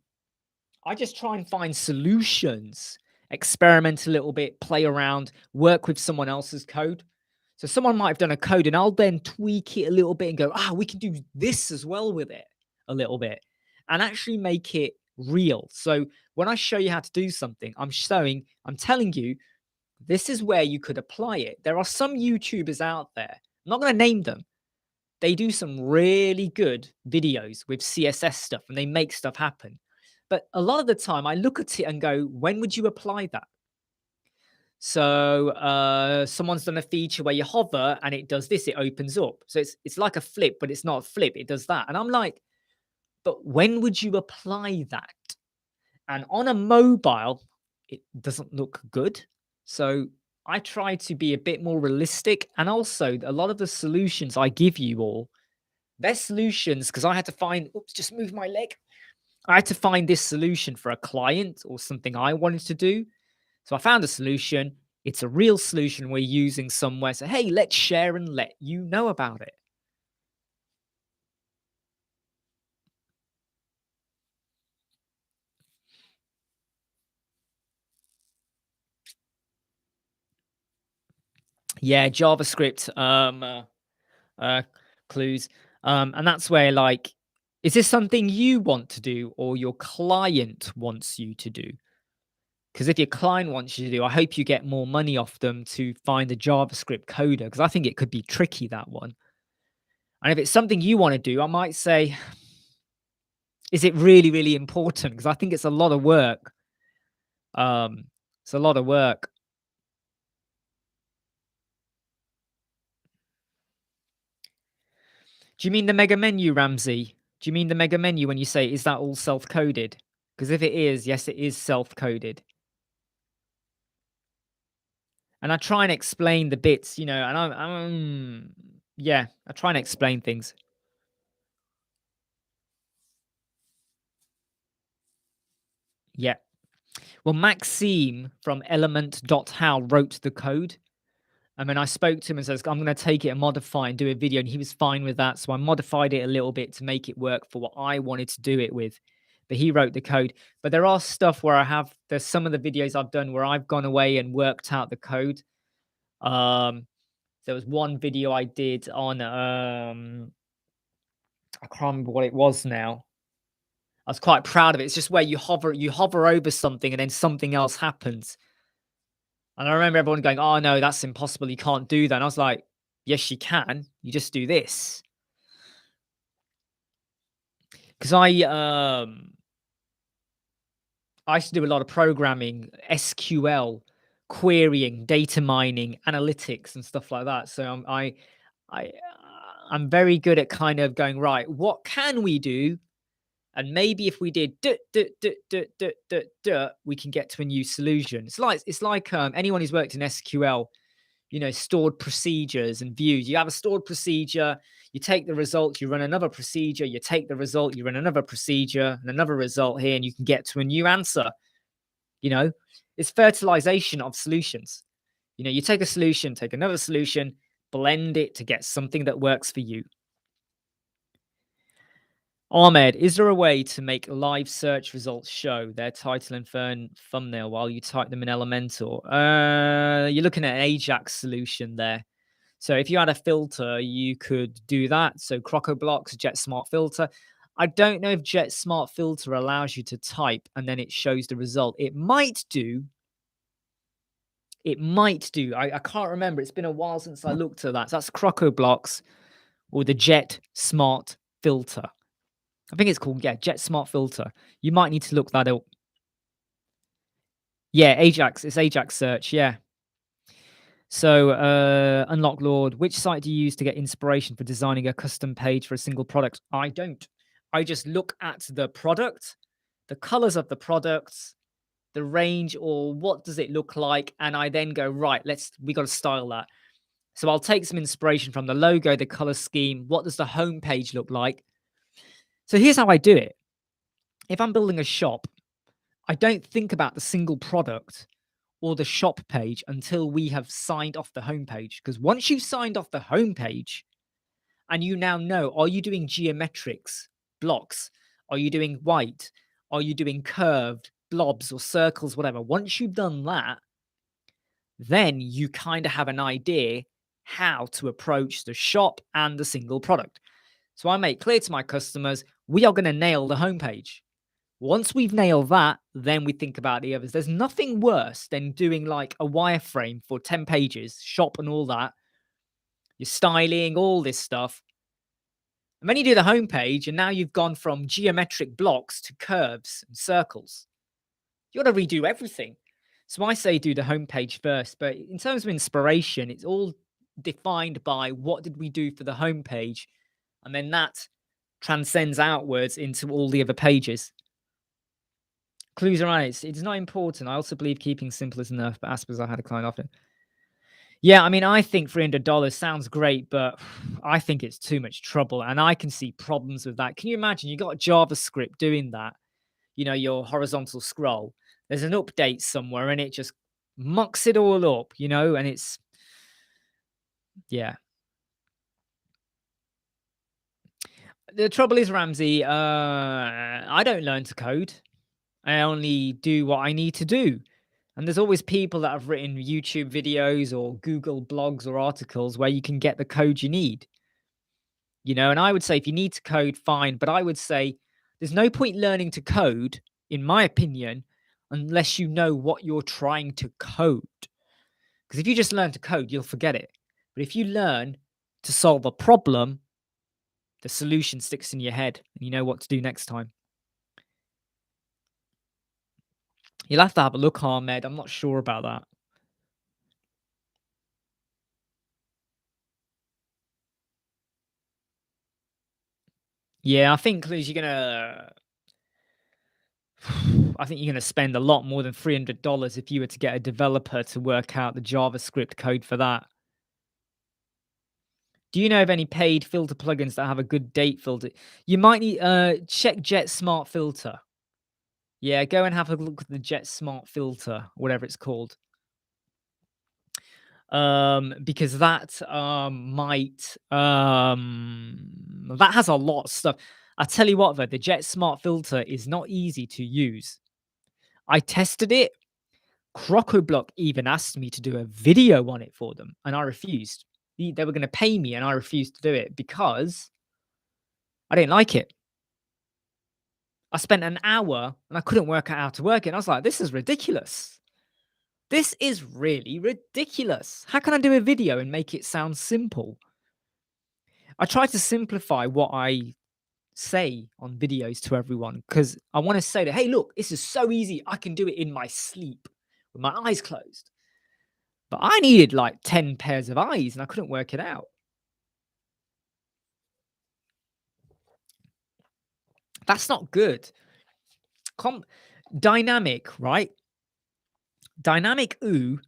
just try and find solutions, experiment a little bit, play around, work with someone else's code. So someone might have done a code and I'll then tweak it a little bit and go, we can do this as well with it a little bit and actually make it real. So when I show you how to do something, I'm telling you, this is where you could apply it. There are some YouTubers out there, I'm not going to name them. They do some really good videos with CSS stuff and they make stuff happen. But a lot of the time I look at it and go, when would you apply that? So someone's done a feature where you hover and it does this, it opens up. So it's like a flip, but it's not a flip, it does that. And I'm like, but when would you apply that? And on a mobile, it doesn't look good. So I try to be a bit more realistic. And also a lot of the solutions I give you all, they're solutions because I had to find, just move my leg. I had to find this solution for a client or something I wanted to do. So I found a solution. It's a real solution we're using somewhere. So, hey, let's share and let you know about it. Yeah, JavaScript clues. And that's where like, is this something you want to do or your client wants you to do? Because if your client wants you to do, I hope you get more money off them to find a JavaScript coder, because I think it could be tricky, that one. And if it's something you want to do, I might say, is it really, really important? Because I think it's a lot of work. It's a lot of work. Do you mean the mega menu, Ramsey? Do you mean the mega menu when you say, is that all self-coded? Because if it is, yes, it is self-coded. And I try and explain the bits, and yeah, I try and explain things. Yeah. Well, Maxime from element.how wrote the code. And then I spoke to him and says, I'm going to take it and modify and do a video. And he was fine with that. So I modified it a little bit to make it work for what I wanted to do it with. but he wrote the code. But there are stuff where there's some of the videos I've done where I've gone away and worked out the code. Um, there was one video I did on, I can't remember what it was now. I was quite proud of it. It's just where you hover over something and then something else happens. And I remember everyone going, "Oh no, that's impossible. You can't do that." And I was like, "Yes, you can. You just do this." Because I used to do a lot of programming, SQL, querying, data mining, analytics, and stuff like that. So I, I'm very good at kind of going, right, what can we do? And maybe if we did we can get to a new solution. It's like anyone who's worked in SQL, stored procedures and views. You have a stored procedure, you take the result, you run another procedure, you take the result, you run another procedure and another result here, and you can get to a new answer. You know, it's fertilization of solutions. You take a solution, take another solution, blend it to get something that works for you. Ahmed, is there a way to make live search results show their title and thumbnail while you type them in Elementor? You're looking at an Ajax solution there. So if you had a filter, you could do that. So CrocoBlox, Jet Smart Filter. I don't know if Jet Smart Filter allows you to type and then it shows the result. It might do. It might do. I can't remember. It's been a while since I looked at that. So that's CrocoBlox or the Jet Smart Filter. I think it's called, Jet Smart Filter. You might need to look that up. Yeah, Ajax. It's Ajax search. Yeah. So, Unlock Lord, which site do you use to get inspiration for designing a custom page for a single product? I don't. I just look at the product, the colors of the products, the range, or what does it look like, and I then go, right, we got to style that. So I'll take some inspiration from the logo, the color scheme. What does the home page look like? So here's how I do it. If I'm building a shop, I don't think about the single product or the shop page until we have signed off the homepage. Because once you've signed off the homepage and you now know, are you doing geometrics, blocks? Are you doing white? Are you doing curved, blobs or circles, whatever? Once you've done that, then you kind of have an idea how to approach the shop and the single product. So I make clear to my customers, we are going to nail the homepage. Once we've nailed that, then we think about the others. There's nothing worse than doing like a wireframe for 10 pages, shop and all that. You're styling, all this stuff. And then you do the homepage, and now you've gone from geometric blocks to curves and circles. You got to redo everything. So I say do the homepage first. But in terms of inspiration, it's all defined by what did we do for the homepage, and then that transcends outwards into all the other pages. Clues are on it. It's not important. I also believe keeping simple is enough, but Aspers, I had a client offer. Yeah, I mean, I think $300 sounds great, but I think it's too much trouble, and I can see problems with that. Can you imagine you got JavaScript doing that? Your horizontal scroll. There's an update somewhere, and it just mucks it all up, and it's, yeah. The trouble is, Ramsey, I don't learn to code. I only do what I need to do. And there's always people that have written YouTube videos or Google blogs or articles where you can get the code you need. And I would say if you need to code, fine. But I would say there's no point learning to code, in my opinion, unless you know what you're trying to code. Because if you just learn to code, you'll forget it. But if you learn to solve a problem, the solution sticks in your head and you know what to do next time. You'll have to have a look, Ahmed. I'm not sure about that. Yeah, I think you're gonna I think you're gonna spend a lot more than $300 if you were to get a developer to work out the JavaScript code for that. Do you know of any paid filter plugins that have a good date filter? You might need check Jet Smart Filter. Yeah, go and have a look at the Jet Smart Filter, whatever it's called. Because that might that has a lot of stuff. I tell you what, though, the Jet Smart filter is not easy to use. I tested it. Crocoblock even asked me to do a video on it for them, and I refused. They were going to pay me, and I refused to do it because I didn't like it. I spent an hour and I couldn't work out how to work it. And I was like, this is ridiculous. This is really ridiculous. How can I do a video and make it sound simple? I try to simplify what I say on videos to everyone because I want to say that, hey, look, this is so easy. I can do it in my sleep with my eyes closed. But I needed like 10 pairs of eyes and I couldn't work it out. That's not good. Dynamic, right? Dynamic OO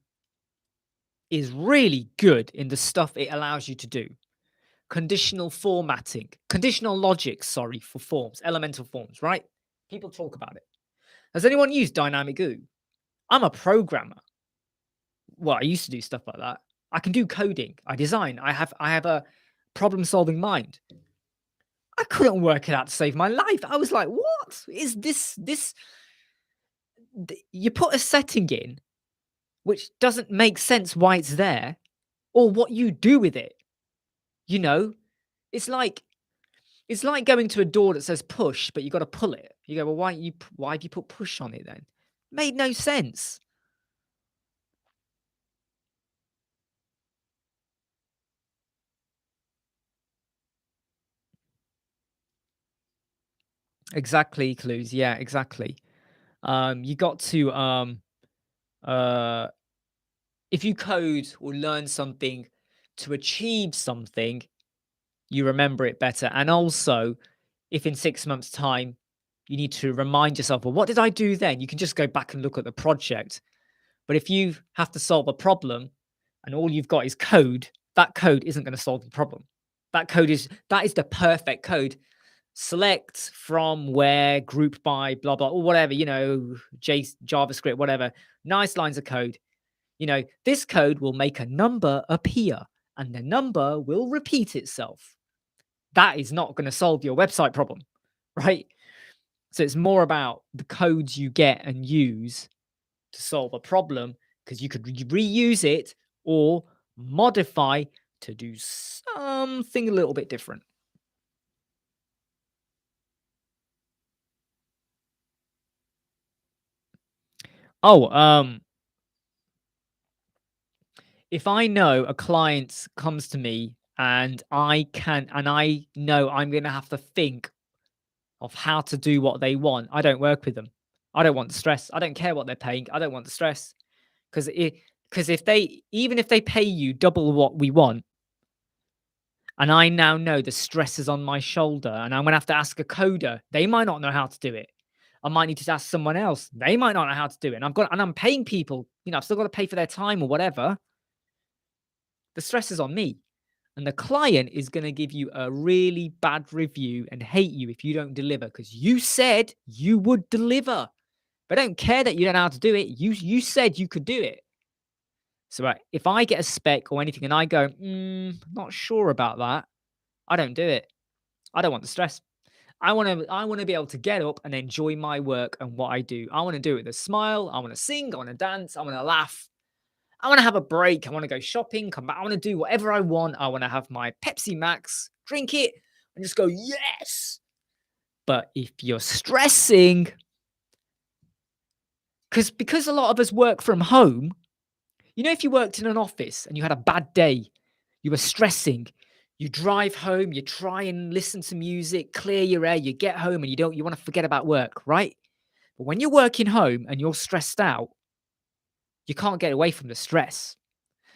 is really good in the stuff it allows you to do. Conditional logic, for forms, elemental forms, right? People talk about it. Has anyone used Dynamic OO? I'm a programmer. Well, I used to do stuff like that. I can do coding. I design. I have a problem-solving mind. I couldn't work it out to save my life. I was like, what is this? You put a setting in which doesn't make sense why it's there or what you do with it. You know, it's like going to a door that says push, but you got to pull it. You go, well, why have you put push on it then? Made no sense. Exactly, Clues. Yeah, exactly. You got to if you code or learn something to achieve something, you remember it better. And also, if in 6 months' time you need to remind yourself, well, what did I do then? You can just go back and look at the project. But if you have to solve a problem and all you've got is code, that code isn't going to solve the problem. That is the perfect code. Select from where, group by, blah, blah, or whatever, JavaScript, whatever. Nice lines of code. This code will make a number appear and the number will repeat itself. That is not going to solve your website problem, right? So it's more about the codes you get and use to solve a problem because you could reuse it or modify to do something a little bit different. If I know a client comes to me and I know I'm going to have to think of how to do what they want, I don't work with them. I don't want the stress. I don't care what they're paying. I don't want the stress because even if they pay you double what we want, and I now know the stress is on my shoulder, and I'm going to have to ask a coder. They might not know how to do it. I might need to ask someone else. They might not know how to do it. And I'm paying people. I've still got to pay for their time or whatever. The stress is on me. And the client is going to give you a really bad review and hate you if you don't deliver because you said you would deliver. But I don't care that you don't know how to do it. You said you could do it. So if I get a spec or anything and I go, not sure about that, I don't do it. I don't want the stress. I want to be able to get up and enjoy my work and what I do. I want to do it with a smile. I want to sing. I want to dance. I want to laugh. I want to have a break. I want to go shopping, come back. I want to do whatever I want. I want to have my Pepsi Max, drink it, and just go, yes. But if you're stressing, because a lot of us work from home, if you worked in an office and you had a bad day, you were stressing, you drive home, you try and listen to music, clear your air, you get home and you want to forget about work, right? But when you're working home and you're stressed out, you can't get away from the stress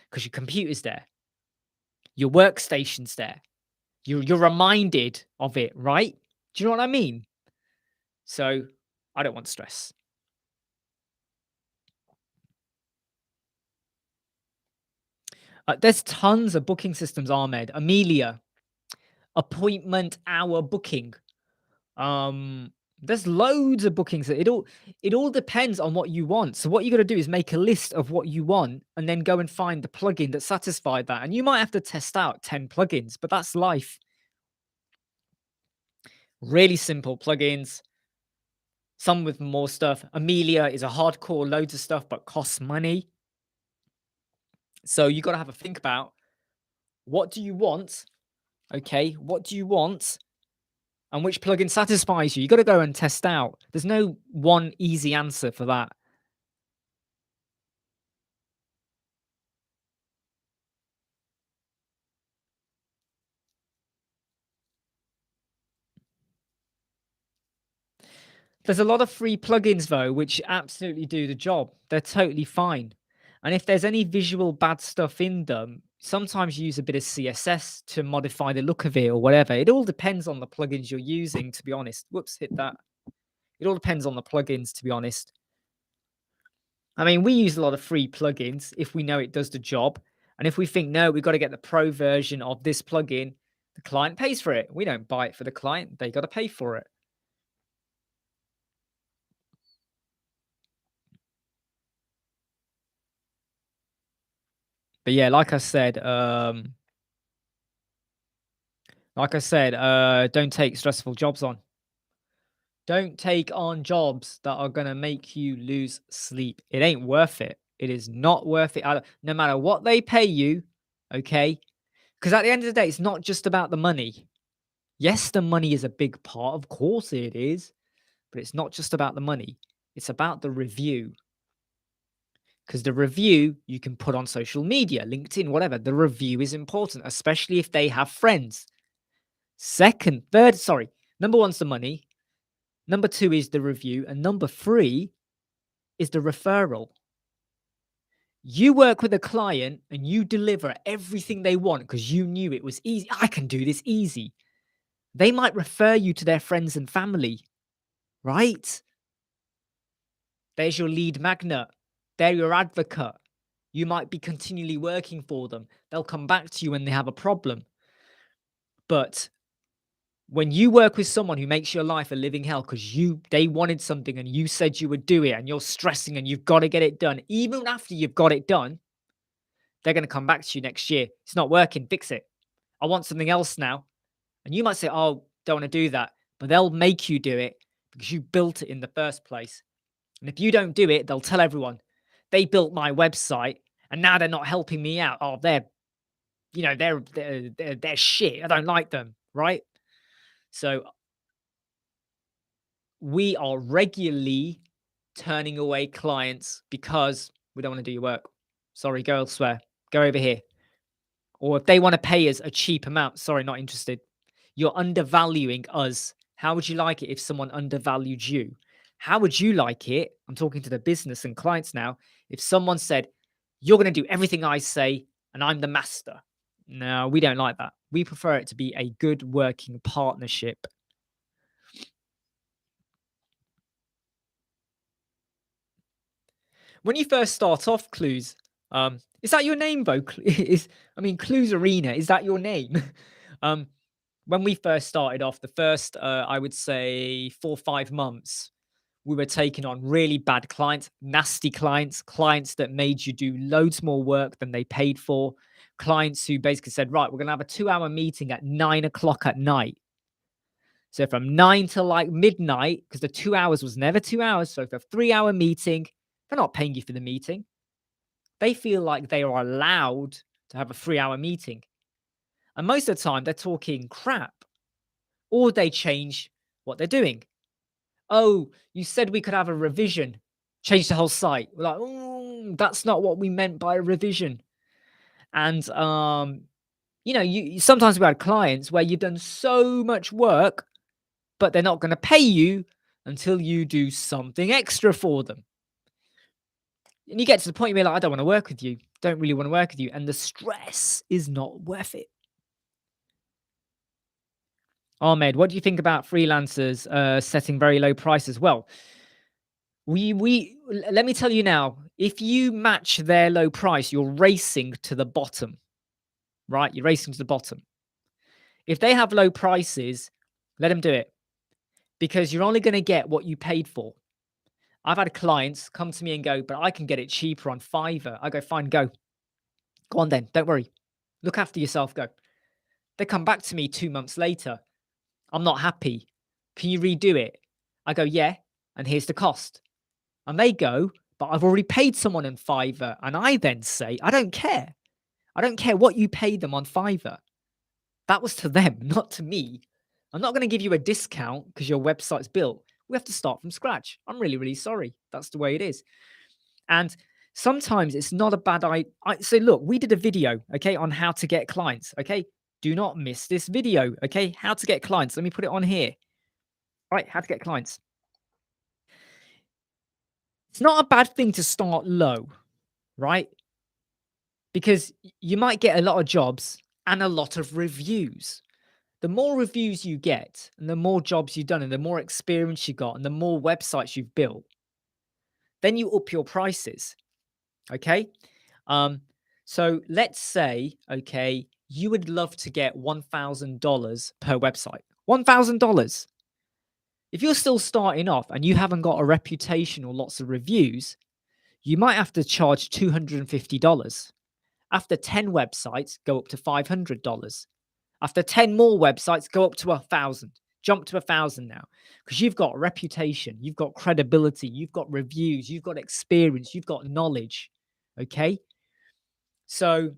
because your computer's there, your workstation's there, you're reminded of it, right? Do you know what I mean? So I don't want stress. There's tons of booking systems, Ahmed. Amelia, appointment hour booking. There's loads of bookings. It all depends on what you want. So what you got to do is make a list of what you want and then go and find the plugin that satisfied that. And you might have to test out 10 plugins, but that's life. Really simple plugins, some with more stuff. Amelia is a hardcore, loads of stuff, but costs money. So you got to have a think about, what do you want? Okay, what do you want? And which plugin satisfies you? You got to go and test out. There's no one easy answer for that. There's a lot of free plugins though, which absolutely do the job. They're totally fine. And if there's any visual bad stuff in them, sometimes use a bit of CSS to modify the look of it or whatever. It all depends on the plugins you're using, to be honest. Whoops, hit that. It all depends on the plugins, to be honest. I mean, we use a lot of free plugins if we know it does the job. And if we think, no, we've got to get the pro version of this plugin, the client pays for it. We don't buy it for the client. They got to pay for it. But yeah, don't take stressful jobs on. Don't take on jobs that are going to make you lose sleep. It ain't worth it. It is not worth it. No matter what they pay you, okay? Because at the end of the day, it's not just about the money. Yes, the money is a big part. Of course it is. But it's not just about the money. It's about the review. Because the review you can put on social media, LinkedIn, whatever. The review is important, especially if they have friends. Number one's the money. Number two is the review. And number three is the referral. You work with a client and you deliver everything they want because you knew it was easy. I can do this easy. They might refer you to their friends and family, right? There's your lead magnet. They're your advocate. You might be continually working for them. They'll come back to you when they have a problem. But when you work with someone who makes your life a living hell because they wanted something and you said you would do it and you're stressing and you've got to get it done, even after you've got it done, they're going to come back to you next year. It's not working. Fix it. I want something else now. And you might say, oh, don't want to do that. But they'll make you do it because you built it in the first place. And if you don't do it, they'll tell everyone, they built my website and now they're not helping me out. Oh, they're shit. I don't like them, right? So we are regularly turning away clients because we don't want to do your work. Sorry, go elsewhere. Go over here. Or if they want to pay us a cheap amount, sorry, not interested. You're undervaluing us. How would you like it if someone undervalued you? How would you like it? I'm talking to the business and clients now. If someone said, you're going to do everything I say and I'm the master. No, we don't like that. We prefer it to be a good working partnership. When you first start off, Clues, is that your name, though? Clues Arena, is that your name? When we first started off, the first, I would say 4 or 5 months, we were taking on really bad clients, nasty clients, clients that made you do loads more work than they paid for, clients who basically said, right, we're going to have a 2-hour meeting at 9 o'clock at night. So from 9 to like midnight, because the 2 hours was never 2 hours. So for a 3-hour meeting, they're not paying you for the meeting. They feel like they are allowed to have a 3-hour meeting. And most of the time, they're talking crap or they change what they're doing. Oh, you said we could have a revision, change the whole site. We're like, oh, that's not what we meant by a revision. And, you sometimes we had clients where you've done so much work, but they're not going to pay you until you do something extra for them. And you get to the point where you're like, I don't want to work with you. Don't really want to work with you. And the stress is not worth it. Ahmed, what do you think about freelancers setting very low prices? Well, let me tell you now, if you match their low price, you're racing to the bottom, right? You're racing to the bottom. If they have low prices, let them do it because you're only going to get what you paid for. I've had clients come to me and go, but I can get it cheaper on Fiverr. I go, fine, go. Go on then. Don't worry. Look after yourself. Go. They come back to me 2 months later. I'm not happy. Can you redo it? I go, yeah. And here's the cost. And they go, but I've already paid someone on Fiverr. And I then say, I don't care. I don't care what you paid them on Fiverr. That was to them, not to me. I'm not going to give you a discount because your website's built. We have to start from scratch. I'm really, really sorry. That's the way it is. And sometimes it's not a bad idea. So look, we did a video, okay, on how to get clients, okay? Do not miss this video, okay? How to get clients. Let me put it on here. All right, how to get clients. It's not a bad thing to start low, right? Because you might get a lot of jobs and a lot of reviews. The more reviews you get and the more jobs you've done and the more experience you got and the more websites you've built, then you up your prices, okay? So let's say, okay, you would love to get $1,000 per website. $1,000. If you're still starting off and you haven't got a reputation or lots of reviews, you might have to charge $250. After 10 websites, go up to $500. After 10 more websites, go up to 1,000. Jump to 1,000 now because you've got reputation, you've got credibility, you've got reviews, you've got experience, you've got knowledge. Okay. So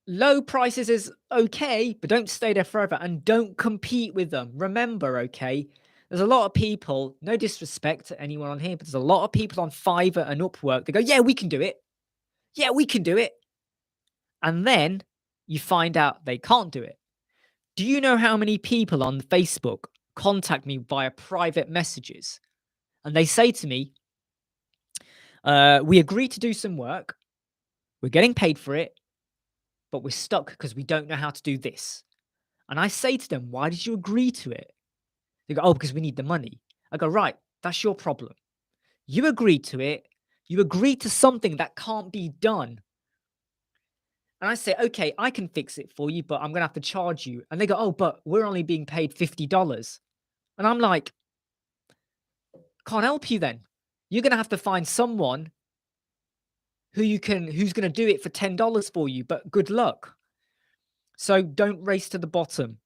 low prices is okay, but don't stay there forever and don't compete with them. Remember, okay, there's a lot of people, no disrespect to anyone on here, but there's a lot of people on Fiverr and Upwork. They go, yeah, we can do it. Yeah, we can do it. And then you find out they can't do it. Do you know how many people on Facebook contact me via private messages? And they say to me, we agreed to do some work. We're getting paid for it, but we're stuck because we don't know how to do this. And I say to them, why did you agree to it? They go, oh, because we need the money. I go, right, that's your problem. You agreed to it. You agreed to something that can't be done. And I say, okay, I can fix it for you, but I'm going to have to charge you. And they go, oh, but we're only being paid $50. And I'm like, can't help you then. You're going to have to find someone who's going to do it for $10 for you, but good luck. So don't race to the bottom.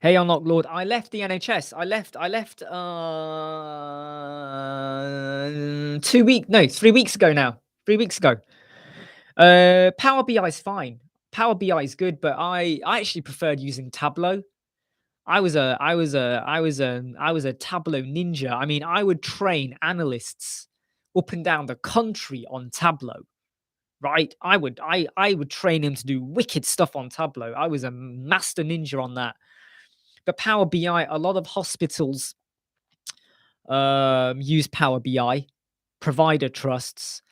Hey, Unlock Lord, I left the NHS. I left 3 weeks ago now. 3 weeks ago. Power BI is fine. Power BI is good, but I actually preferred using Tableau. I was a Tableau ninja. I mean, I would train analysts up and down the country on Tableau. Right? I would train him to do wicked stuff on Tableau. I was a master ninja on that. But Power BI, a lot of hospitals use Power BI, provider trusts.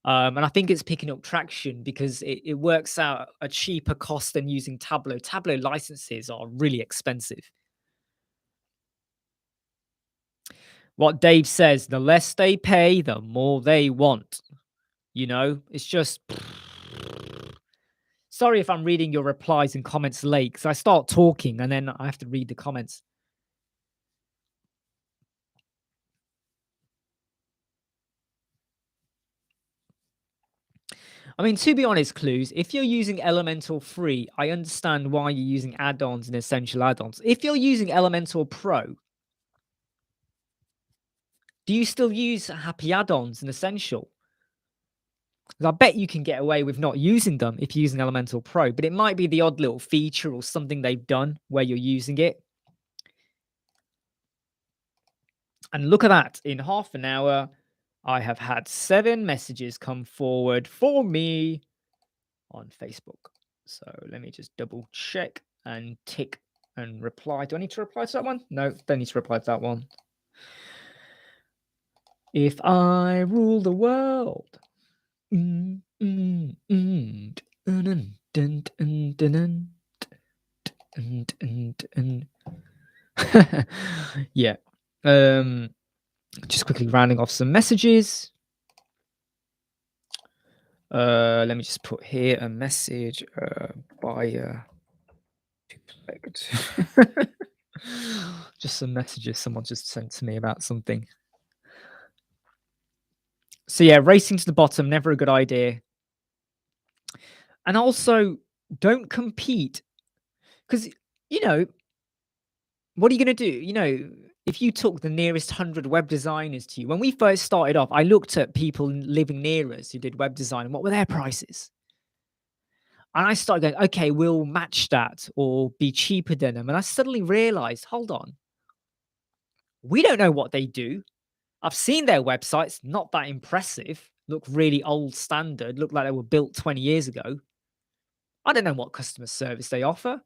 And I think it's picking up traction because it works out a cheaper cost than using Tableau. Tableau licenses are really expensive. What Dave says, the less they pay, the more they want. You know, it's just... Sorry if I'm reading your replies and comments late because I start talking and then I have to read the comments. I mean, to be honest, Clues, if you're using Elementor free, I understand why you're using add-ons and essential add-ons. If you're using Elementor Pro, do you still use happy add-ons and essential? Because I bet you can get away with not using them if you're using Elementor Pro, but it might be the odd little feature or something they've done where you're using it. And look at that. In half an hour, I have had 7 messages come forward for me on Facebook. So let me just double check and tick and reply. Do I need to reply to that one? No, don't need to reply to that one. If I rule the world. Yeah. Just quickly rounding off some messages. Let me just put here a message by just some messages someone just sent to me about something. So yeah, racing to the bottom, never a good idea. And also, don't compete because, you know, what are you going to do? If you took the nearest 100 web designers to you, when we first started off, I looked at people living near us who did web design and what were their prices. And I started going, okay, we'll match that or be cheaper than them. And I suddenly realized, hold on, we don't know what they do. I've seen their websites, not that impressive, look really old standard, look like they were built 20 years ago. I don't know what customer service they offer.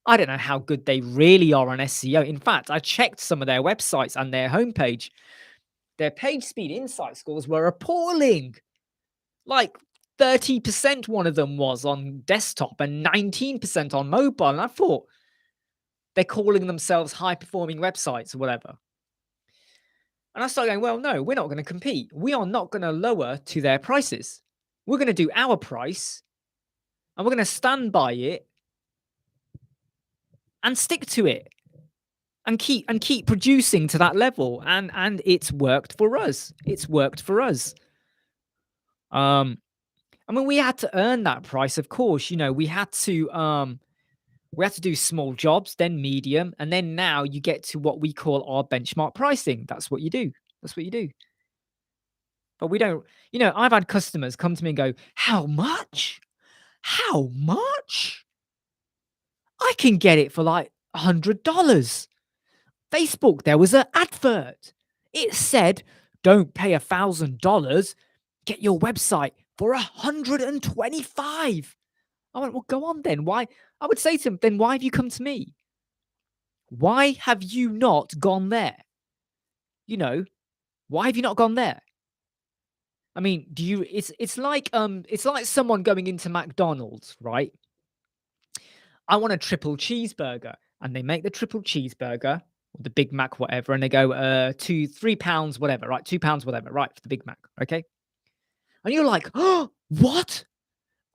I don't know how good they really are on SEO. In fact, I checked some of their websites and their homepage. Their page speed insight scores were appalling. Like 30% one of them was on desktop and 19% on mobile. And I thought they're calling themselves high performing websites or whatever. And I started going, well, no, we're not going to compete. We are not going to lower to their prices. We're going to do our price and we're going to stand by it and stick to it and keep producing to that level. And it's worked for us. It's worked for us. I mean, we had to earn that price, of course. We had to do small jobs, then medium, and then now you get to what we call our benchmark pricing. That's what you do. That's what you do. But we don't, I've had customers come to me and go, how much? How much? I can get it for like $100. Facebook, there was an advert. It said, don't pay $1,000, get your website for 125. I went, well, go on then. Why? I would say to them, then why have you come to me? Why have you not gone there? Why have you not gone there? I mean, it's like someone going into McDonald's, right? I want a triple cheeseburger. And they make the triple cheeseburger, or the Big Mac, whatever, and they go £3, whatever, right? £2, whatever, right, for the Big Mac, okay? And you're like, oh, what?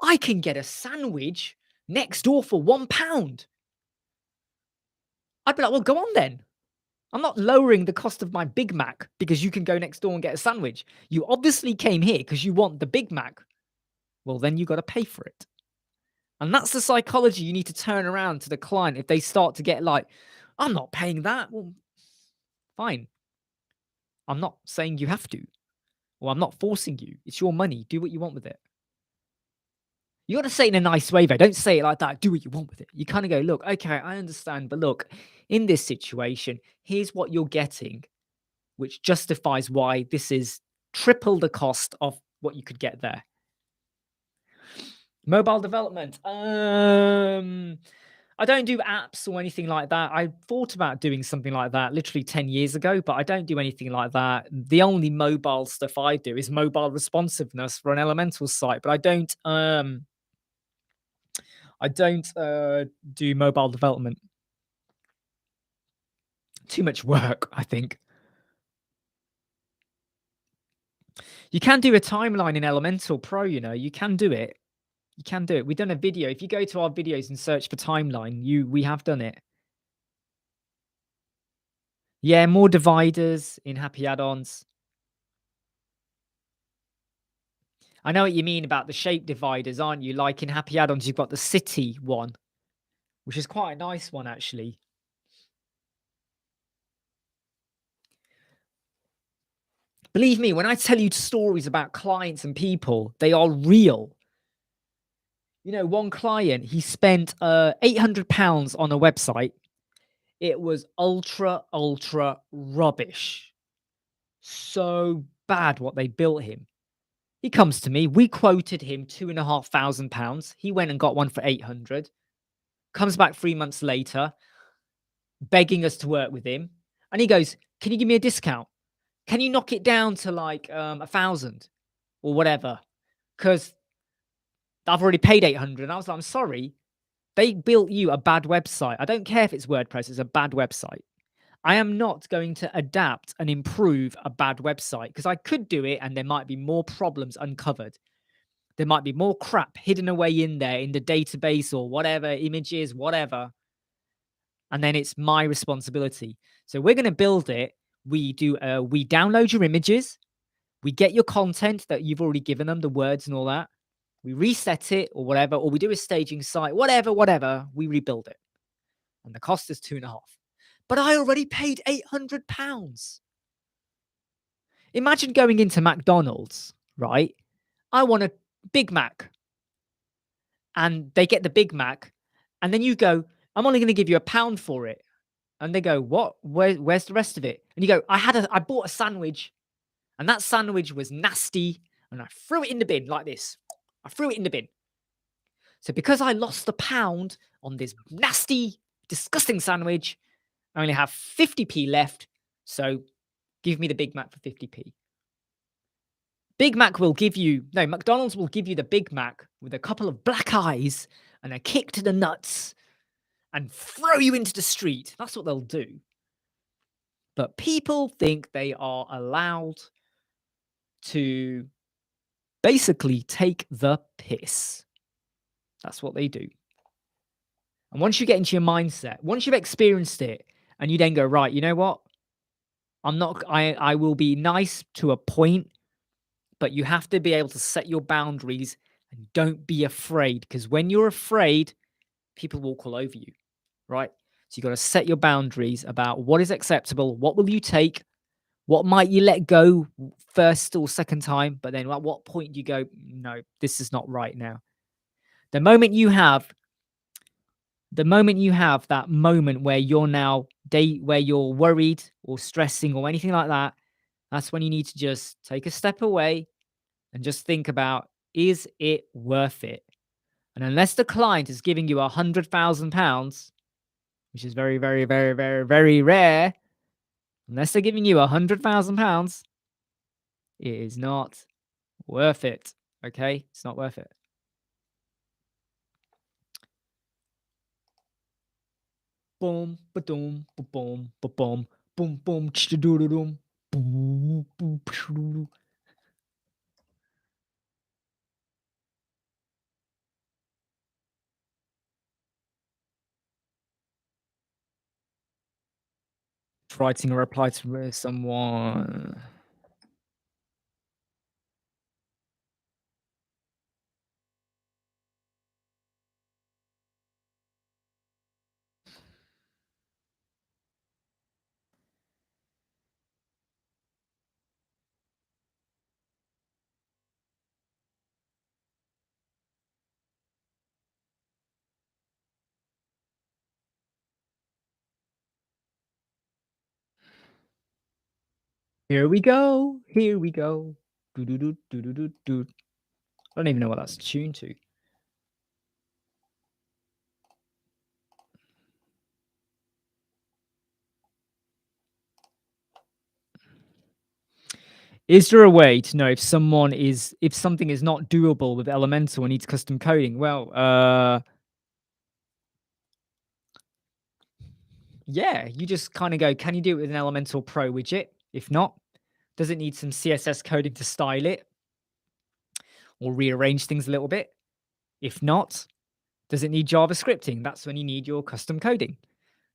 I can get a sandwich next door for £1. I'd be like, well, go on then. I'm not lowering the cost of my Big Mac because you can go next door and get a sandwich. You obviously came here because you want the Big Mac. Well, then you got to pay for it. And that's the psychology you need to turn around to the client if they start to get like, I'm not paying that. Well, fine. I'm not saying you have to, or I'm not forcing you. It's your money. Do what you want with it. You got to say it in a nice way, though. Don't say it like that. Do what you want with it. You kind of go, look, okay, I understand. But look, in this situation, here's what you're getting, which justifies why this is triple the cost of what you could get there. Mobile development. I don't do apps or anything like that. I thought about doing something like that literally 10 years ago, but I don't do anything like that. The only mobile stuff I do is mobile responsiveness for an Elementor site, but I don't do mobile development. Too much work, I think. You can do a timeline in Elementor Pro, you can do it. You can do it. We've done a video. If you go to our videos and search for timeline, we have done it. Yeah, more dividers in happy add-ons. I know what you mean about the shape dividers, aren't you? Like in happy add-ons, you've got the city one, which is quite a nice one, actually. Believe me, when I tell you stories about clients and people, they are real. One client, he spent £800 on a website. It was ultra rubbish. So bad what they built him. He comes to me. We quoted him £2,500. He went and got one for 800. Comes back 3 months later, begging us to work with him. And he goes, can you give me a discount? Can you knock it down to like 1,000 or whatever? Because I've already paid 800. And I was like, I'm sorry. They built you a bad website. I don't care if it's WordPress. It's a bad website. I am not going to adapt and improve a bad website because I could do it and there might be more problems uncovered. There might be more crap hidden away in there in the database or whatever, images, whatever. And then it's my responsibility. So we're going to build it. We download your images. We get your content that you've already given them, the words and all that. We reset it or whatever, or we do a staging site, whatever, we rebuild it. And the cost is 2.5. But I already paid £800. Imagine going into McDonald's, right? I want a Big Mac. And they get the Big Mac. And then you go, I'm only going to give you £1 for it. And they go, what? Where's the rest of it? And you go, I bought a sandwich. And that sandwich was nasty. And I threw it in the bin like this. I threw it in the bin. So because I lost £1 on this nasty, disgusting sandwich, I only have 50p left. So give me the Big Mac for 50p. McDonald's will give you the Big Mac with a couple of black eyes and a kick to the nuts and throw you into the street. That's what they'll do. But people think they are allowed to basically take the piss. That's what they do. And once you get into your mindset, once you've experienced it, and you then go, right, you know what? I will be nice to a point, but you have to be able to set your boundaries and don't be afraid, because when you're afraid, people walk all over you, right? So you got to set your boundaries about what is acceptable, what will you take, what might you let go first or second time, but then at what point do you go, no, this is not right now. The moment you have that moment where where you're worried or stressing or anything like that, that's when you need to just take a step away and just think about, is it worth it? And unless the client is giving you £100,000, which is very, very, very, very, very rare, unless they're giving you £100,000, it is not worth it. Okay? It's not worth it. Boom, ba-doom, ba-boom, ba-boom, boom, boom, ch-da-doo-doo-doom, boom, boom, ch-doo-doo. Writing a reply to someone. Here we go. Here we go. Do do do do do do do. I don't even know what that's tuned to. Is there a way to know if something is not doable with Elementor and needs custom coding? Well, yeah, you just kind of go, can you do it with an Elementor Pro widget? If not, does it need some CSS coding to style it or rearrange things a little bit? If not, does it need JavaScripting? That's when you need your custom coding.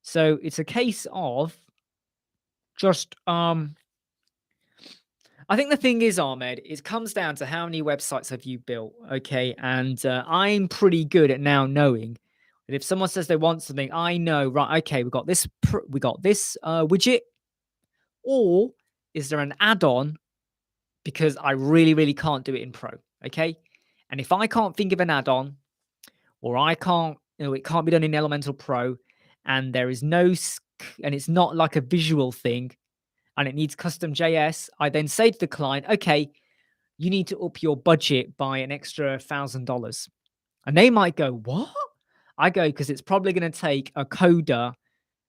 So it's a case of just I think the thing is, Ahmed, it comes down to how many websites have you built, okay? And I'm pretty good at now knowing that if someone says they want something, I know, right? Okay, we got this widget, or is there an add-on because I really, really can't do it in Pro, okay? And if I can't think of an add-on, or I can't, it can't be done in Elementor Pro, and there is and it's not like a visual thing, and it needs custom JS, I then say to the client, okay, you need to up your budget by an extra $1,000. And they might go, what? I go, because it's probably going to take a coder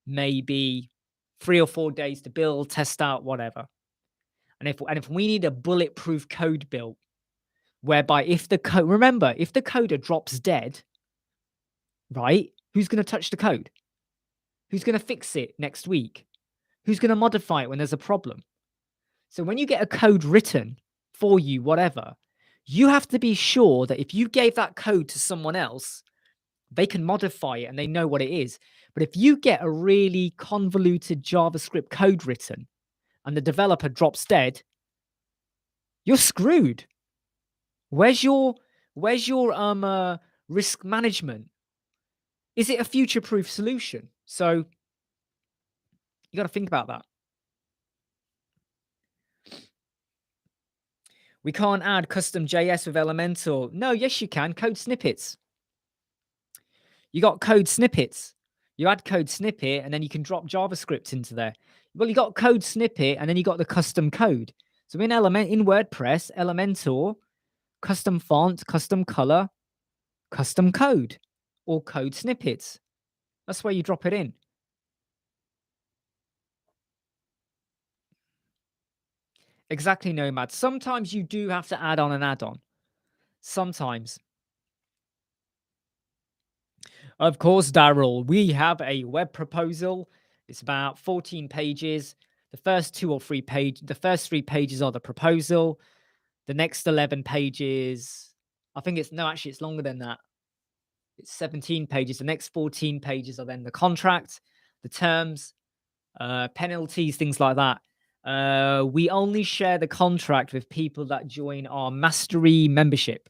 maybe 3 or 4 days to build, test out, whatever. And if we need a bulletproof code built, whereby if the coder drops dead, right, who's going to touch the code? Who's going to fix it next week? Who's going to modify it when there's a problem? So when you get a code written for you, whatever, you have to be sure that if you gave that code to someone else, they can modify it and they know what it is. But if you get a really convoluted JavaScript code written and the developer drops dead, you're screwed. Where's your Where's your risk management? Is it a future-proof solution? So you got to think about that. We can't add custom JS with Elementor. No, yes, you can. Code snippets. You got code snippets. You add code snippet, and then you can drop JavaScript into there. Well, you got code snippet, and then you got the custom code. So in WordPress, Elementor, custom font, custom color, custom code, or code snippets. That's where you drop it in. Exactly, Nomad. Sometimes you do have to add on an add-on. Sometimes. Of course, Daryl, we have a web proposal. It's about 14 pages. The first first 3 pages are the proposal. The next 11 pages, I think actually it's longer than that. It's 17 pages. The next 14 pages are then the contract, the terms, penalties, things like that. We only share the contract with people that join our mastery membership.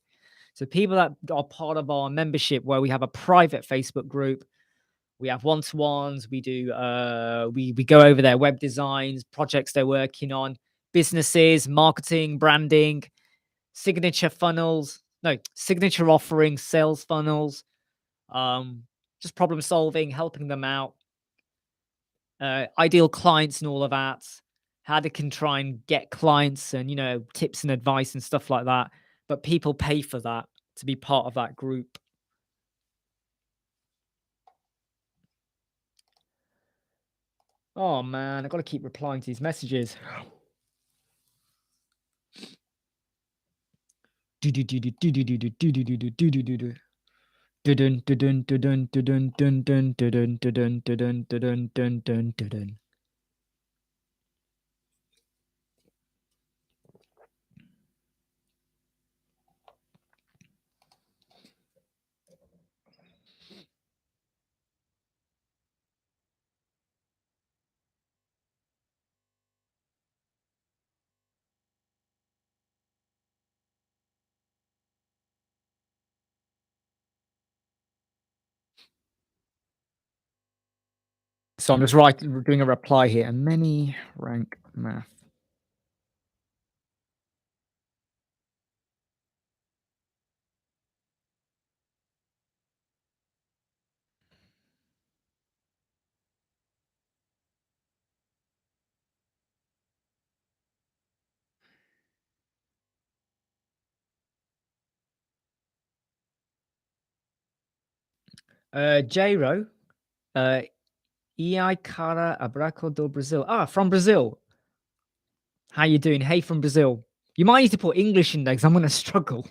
So people that are part of our membership, where we have a private Facebook group, we have one-to-ones, we do we go over their web designs, projects they're working on, businesses, marketing, branding, signature offerings, sales funnels, just problem solving, helping them out, ideal clients and all of that, how they can try and get clients, and tips and advice and stuff like that. But people pay for that to be part of that group. Oh man, I've got to keep replying to these messages. So I'm just doing a reply here. And many rank math. Jairo, EI Cara Abraco do Brazil. From Brazil. How you doing? Hey, from Brazil. You might need to put English in there because I'm going to struggle.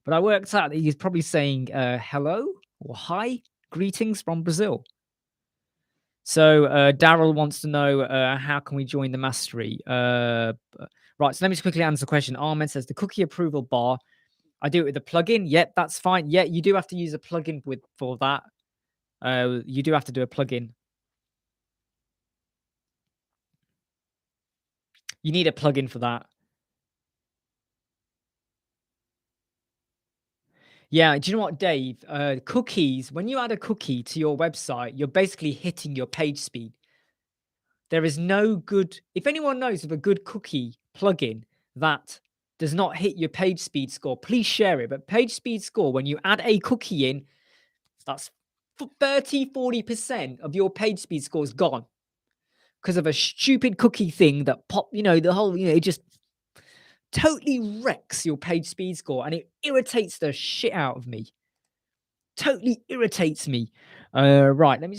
But I worked out that he's probably saying hello or hi, greetings from Brazil. So Daryl wants to know how can we join the mastery? Right, so let me just quickly answer the question. Ahmed says the cookie approval bar. I do it with a plugin. Yep, that's fine. Yeah, you do have to use a plugin for that. You do have to do a plugin. You need a plugin for that. Yeah, do you know what, Dave? Cookies, when you add a cookie to your website, you're basically hitting your page speed. There is no good, if anyone knows of a good cookie plugin that does not hit your page speed score, please share it. But page speed score, when you add a cookie in, that's 30-40% of your page speed score is gone because of a stupid cookie thing that it just totally wrecks your page speed score, and it irritates the shit out of me. Totally irritates me. Right, let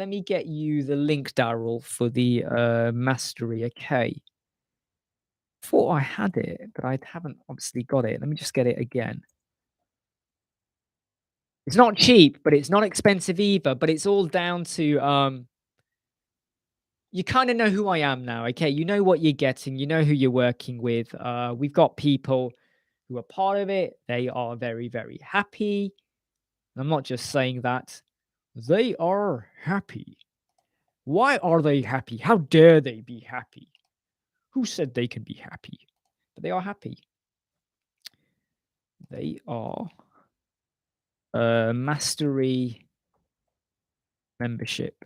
me get you the link, Daryl, for the mastery. Okay. Thought I had it, but I haven't obviously got it. Let me just get it again. It's not cheap, but it's not expensive either. But it's all down to you kind of know who I am now, okay? You know what you're getting. You know who you're working with. We've got people who are part of it. They are very, very happy. I'm not just saying that. They are happy. Why are they happy? How dare they be happy? Who said they can be happy? But they are happy. They are mastery membership.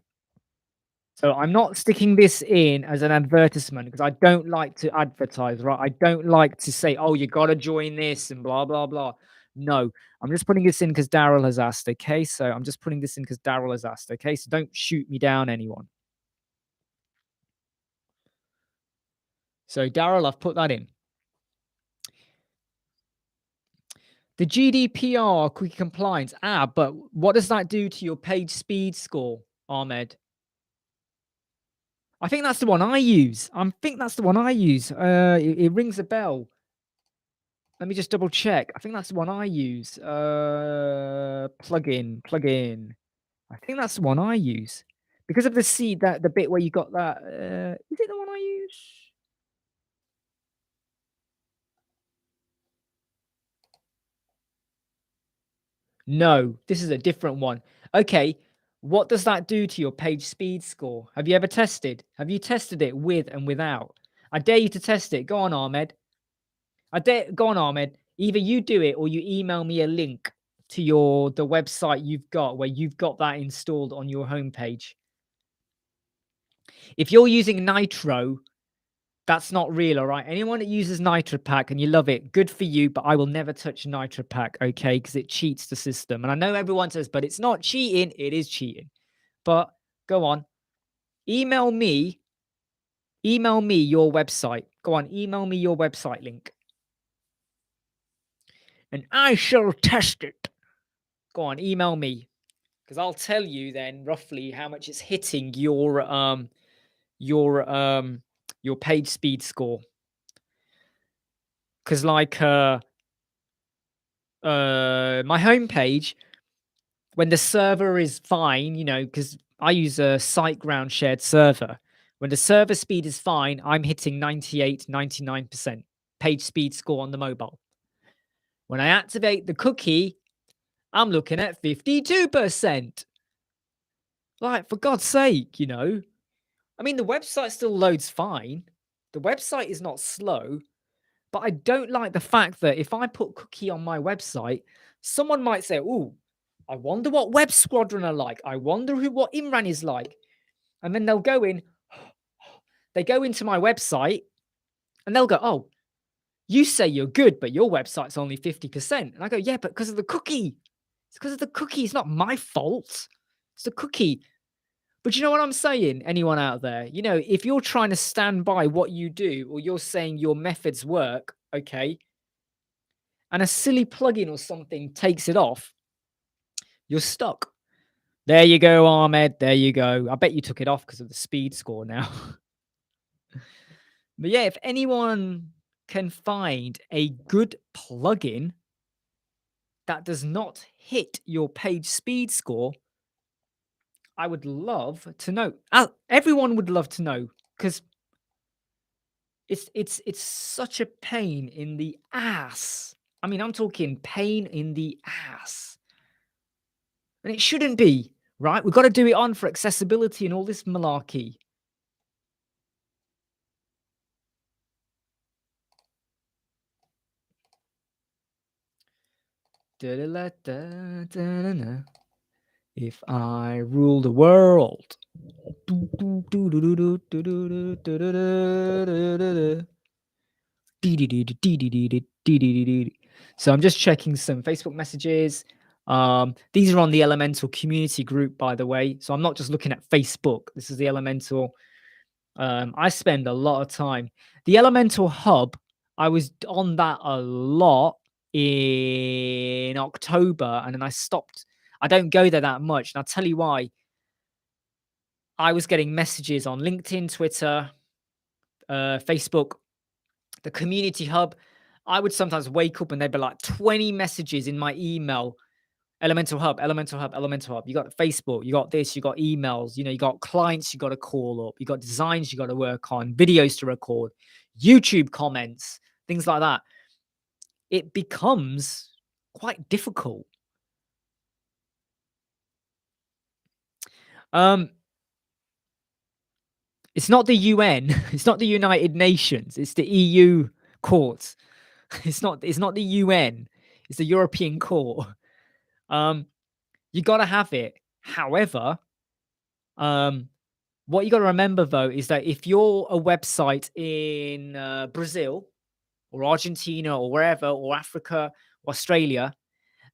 So I'm not sticking this in as an advertisement because I don't like to advertise, right? I don't like to say, "Oh, you gotta join this," and blah blah blah. No, I'm just putting this in because Daryl has asked. Okay, so I'm just putting this in because Daryl has asked. Okay, so don't shoot me down, anyone. So Daryl, I've put that in. The GDPR cookie compliance. But what does that do to your page speed score, Ahmed? I think that's the one I use. I think that's the one I use. It rings a bell. Let me just double check. I think that's the one I use. Plugin. I think that's the one I use because of the seed that the bit where you got that. Is it the one I use? No, this is a different one. Okay, what does that do to your page speed score? Have you ever tested? Have you tested it with and without? I dare you to test it. Go on, Ahmed. Go on, Ahmed. Either you do it or you email me a link to the website you've got where you've got that installed on your homepage. If you're using Nitro, that's not real, all right? Anyone that uses Nitro Pack and you love it, good for you, but I will never touch Nitro Pack, okay? Because it cheats the system. And I know everyone says, but it's not cheating. It is cheating. But go on, email me, email me your website. Go on, email me your website link. And I shall test it. Go on, email me. Because I'll tell you then roughly how much it's hitting your page speed score. Because like my homepage, when the server is fine, you know, because I use a SiteGround shared server. When the server speed is fine, I'm hitting 98, 99% page speed score on the mobile. When I activate the cookie, I'm looking at 52%. Like, for God's sake, you know. I mean, the website still loads fine. The website is not slow, but I don't like the fact that if I put cookie on my website, someone might say, "Oh, I wonder what Web Squadron are like. I wonder what Imran is like." And then they'll go in, they go into my website and they'll go, "Oh, you say you're good, but your website's only 50%." And I go, "Yeah, but because of the cookie. It's because of the cookie. It's not my fault. It's the cookie." But you know what I'm saying? Anyone out there, you know, if you're trying to stand by what you do or you're saying your methods work, okay, and a silly plugin or something takes it off, you're stuck. There you go, Ahmed. There you go. I bet you took it off because of the speed score now. But yeah, if anyone can find a good plugin that does not hit your page speed score, I would love to know. Everyone would love to know because it's such a pain in the ass. I mean, I'm talking pain in the ass. And it shouldn't be, right? We've got to do it on for accessibility and all this malarkey. If I rule the world. So I'm just checking some Facebook messages. These are on the Elementor community group, by the way. So I'm not just looking at Facebook. This is the Elementor. I spend a lot of time. The Elementor Hub, I was on that a lot in October, and then I stopped. I don't go there that much, and I'll tell you why. I was getting messages on LinkedIn, Twitter, Facebook, the community hub. I would sometimes wake up and there'd be like 20 messages in my email. Elementor Hub, Elementor Hub, Elementor Hub. You got Facebook, you got this, you got emails, you know, you got clients you got to call up, you got designs you got to work on, videos to record, YouTube comments, things like that. It becomes quite difficult. It's not the UN, it's not the United Nations, it's the EU courts. It's not the UN. It's a European court. Um, you got to have it. However, um, what you got to remember though is that if you're a website in Brazil or Argentina or wherever, or Africa, or Australia,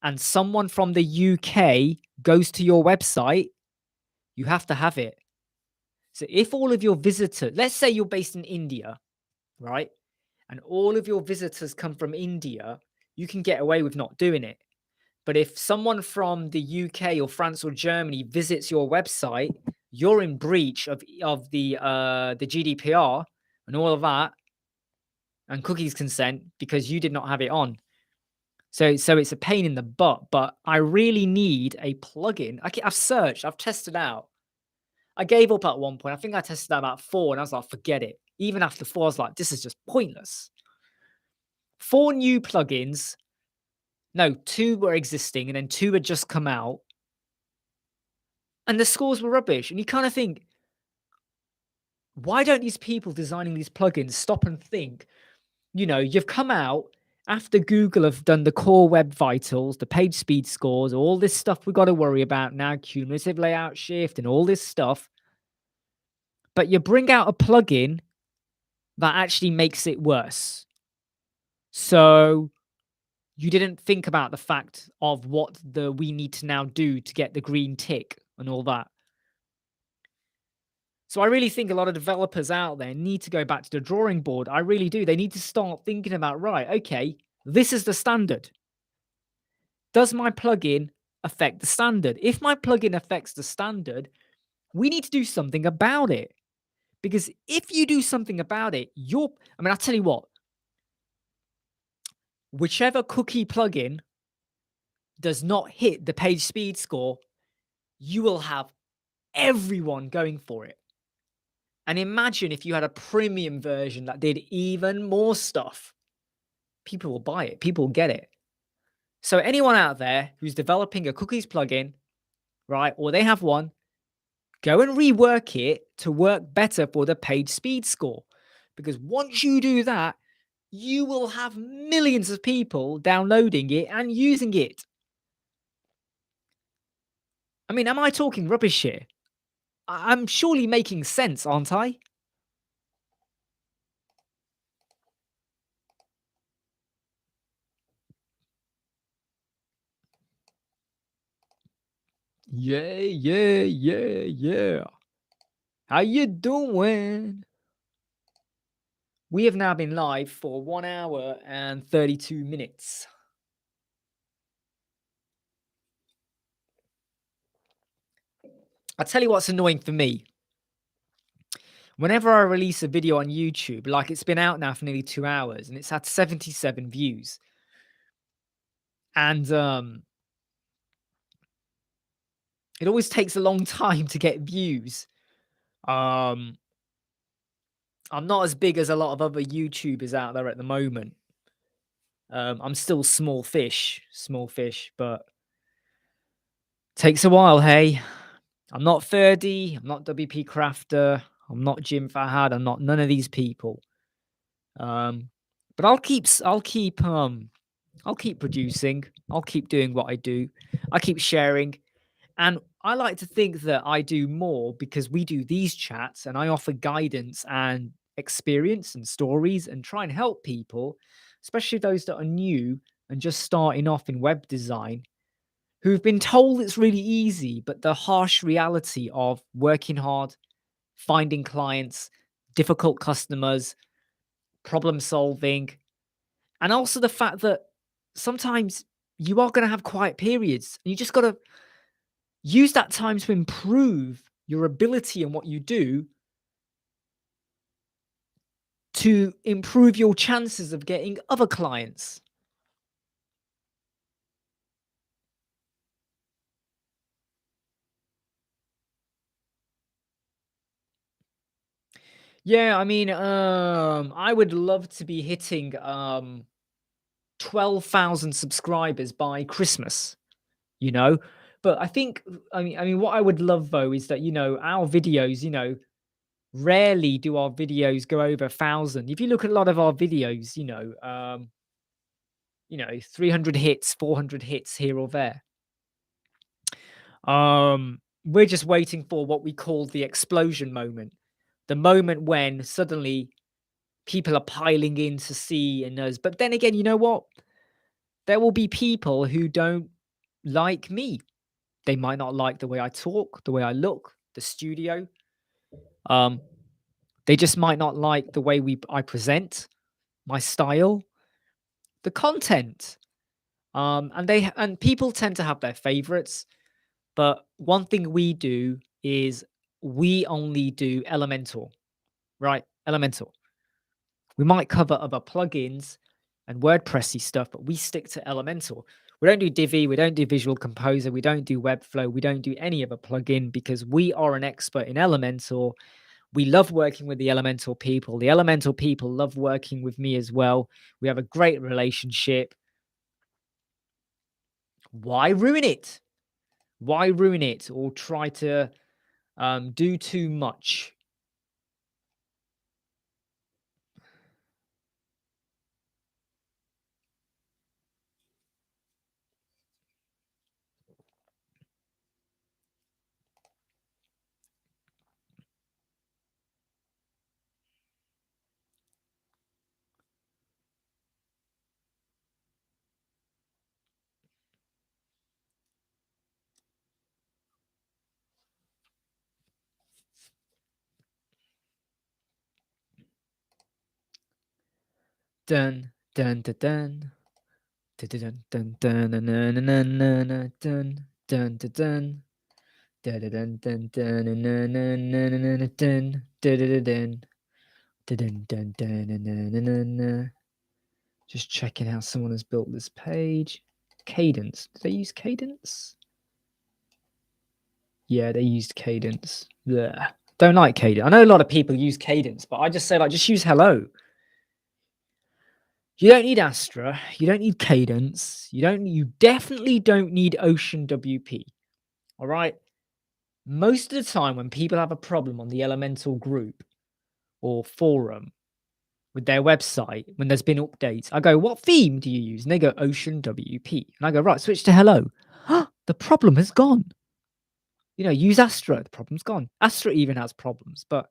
and someone from the UK goes to your website, you have to have it. So if all of your visitors, let's say you're based in India, right? And all of your visitors come from India, you can get away with not doing it. But if someone from the UK or France or Germany visits your website, you're in breach of the GDPR and all of that, and cookies consent, because you did not have it on. So it's a pain in the butt. But I really need a plugin. I've searched, I've tested out. I gave up at one point. I think I tested out about 4, and I was like, forget it. Even after 4, I was like, this is just pointless. 4 new plugins. No, 2 were existing, and then 2 had just come out. And the scores were rubbish. And you kind of think, why don't these people designing these plugins stop and think, you've come out after Google have done the core web vitals, the page speed scores, all this stuff we've got to worry about now, cumulative layout shift and all this stuff. But you bring out a plugin that actually makes it worse. So you didn't think about the fact of what we need to now do to get the green tick and all that. So I really think a lot of developers out there need to go back to the drawing board. I really do. They need to start thinking about, right, okay, this is the standard. Does my plugin affect the standard? If my plugin affects the standard, we need to do something about it. Because if you do something about it, I'll tell you what, whichever cookie plugin does not hit the page speed score, you will have everyone going for it. And imagine if you had a premium version that did even more stuff. People will buy it. People will get it. So anyone out there who's developing a cookies plugin, right, or they have one, go and rework it to work better for the page speed score. Because once you do that, you will have millions of people downloading it and using it. I mean, am I talking rubbish here? I'm surely making sense, aren't I? Yeah, yeah, yeah, yeah. How you doing? We have now been live for 1 hour and 32 minutes. I'll tell you what's annoying for me. Whenever I release a video on YouTube, like it's been out now for nearly 2 hours and it's had 77 views. And it always takes a long time to get views. I'm not as big as a lot of other YouTubers out there at the moment. I'm still small fish, but takes a while, hey. I'm not Ferdy, I'm not WP Crafter, I'm not Jim Fahad, I'm not none of these people. But I'll keep producing. I'll keep doing what I do. I keep sharing. And I like to think that I do more because we do these chats and I offer guidance and experience and stories and try and help people, especially those that are new and just starting off in web design, who've been told it's really easy, but the harsh reality of working hard, finding clients, difficult customers, problem solving, and also the fact that sometimes you are going to have quiet periods and you just got to use that time to improve your ability in what you do to improve your chances of getting other clients. Yeah, I mean, I would love to be hitting 12,000 subscribers by Christmas, you know. But I think, I mean, what I would love though is that our videos, rarely do our videos go over 1,000. If you look at a lot of our videos, 300 hits, 400 hits here or there. We're just waiting for what we call the explosion moment. The moment when suddenly people are piling in to see and us. But then again, you know what? There will be people who don't like me. They might not like the way I talk, the way I look, the studio. Um, they just might not like the way I present, my style, the content. And people tend to have their favorites. But one thing we do is we only do Elementor, right? Elementor. We might cover other plugins and WordPressy stuff, but we stick to Elementor. We don't do Divi, we don't do Visual Composer, we don't do Webflow, we don't do any other plugin because we are an expert in Elementor. We love working with the Elementor people. The Elementor people love working with me as well. We have a great relationship. Why ruin it? Why ruin it or try to do too much? Dun dun dun dun. Dun dun dun dun dun dun dun dun dun dun. Dun dun dun dun dun dun dun dun dun dun dun. Just checking how someone has built this page. Cadence. Did they use Cadence? Yeah, they used Cadence. Blech. Don't like Cadence. I know a lot of people use Cadence, but I just say just use Hello. You don't need Astra. You don't need Cadence. You definitely don't need Ocean WP. All right. Most of the time when people have a problem on the Elemental group or forum with their website, when there's been updates, I go, what theme do you use? And they go, Ocean WP. And I go, right, switch to Hello. The problem has gone. Use Astra. The problem's gone. Astra even has problems. But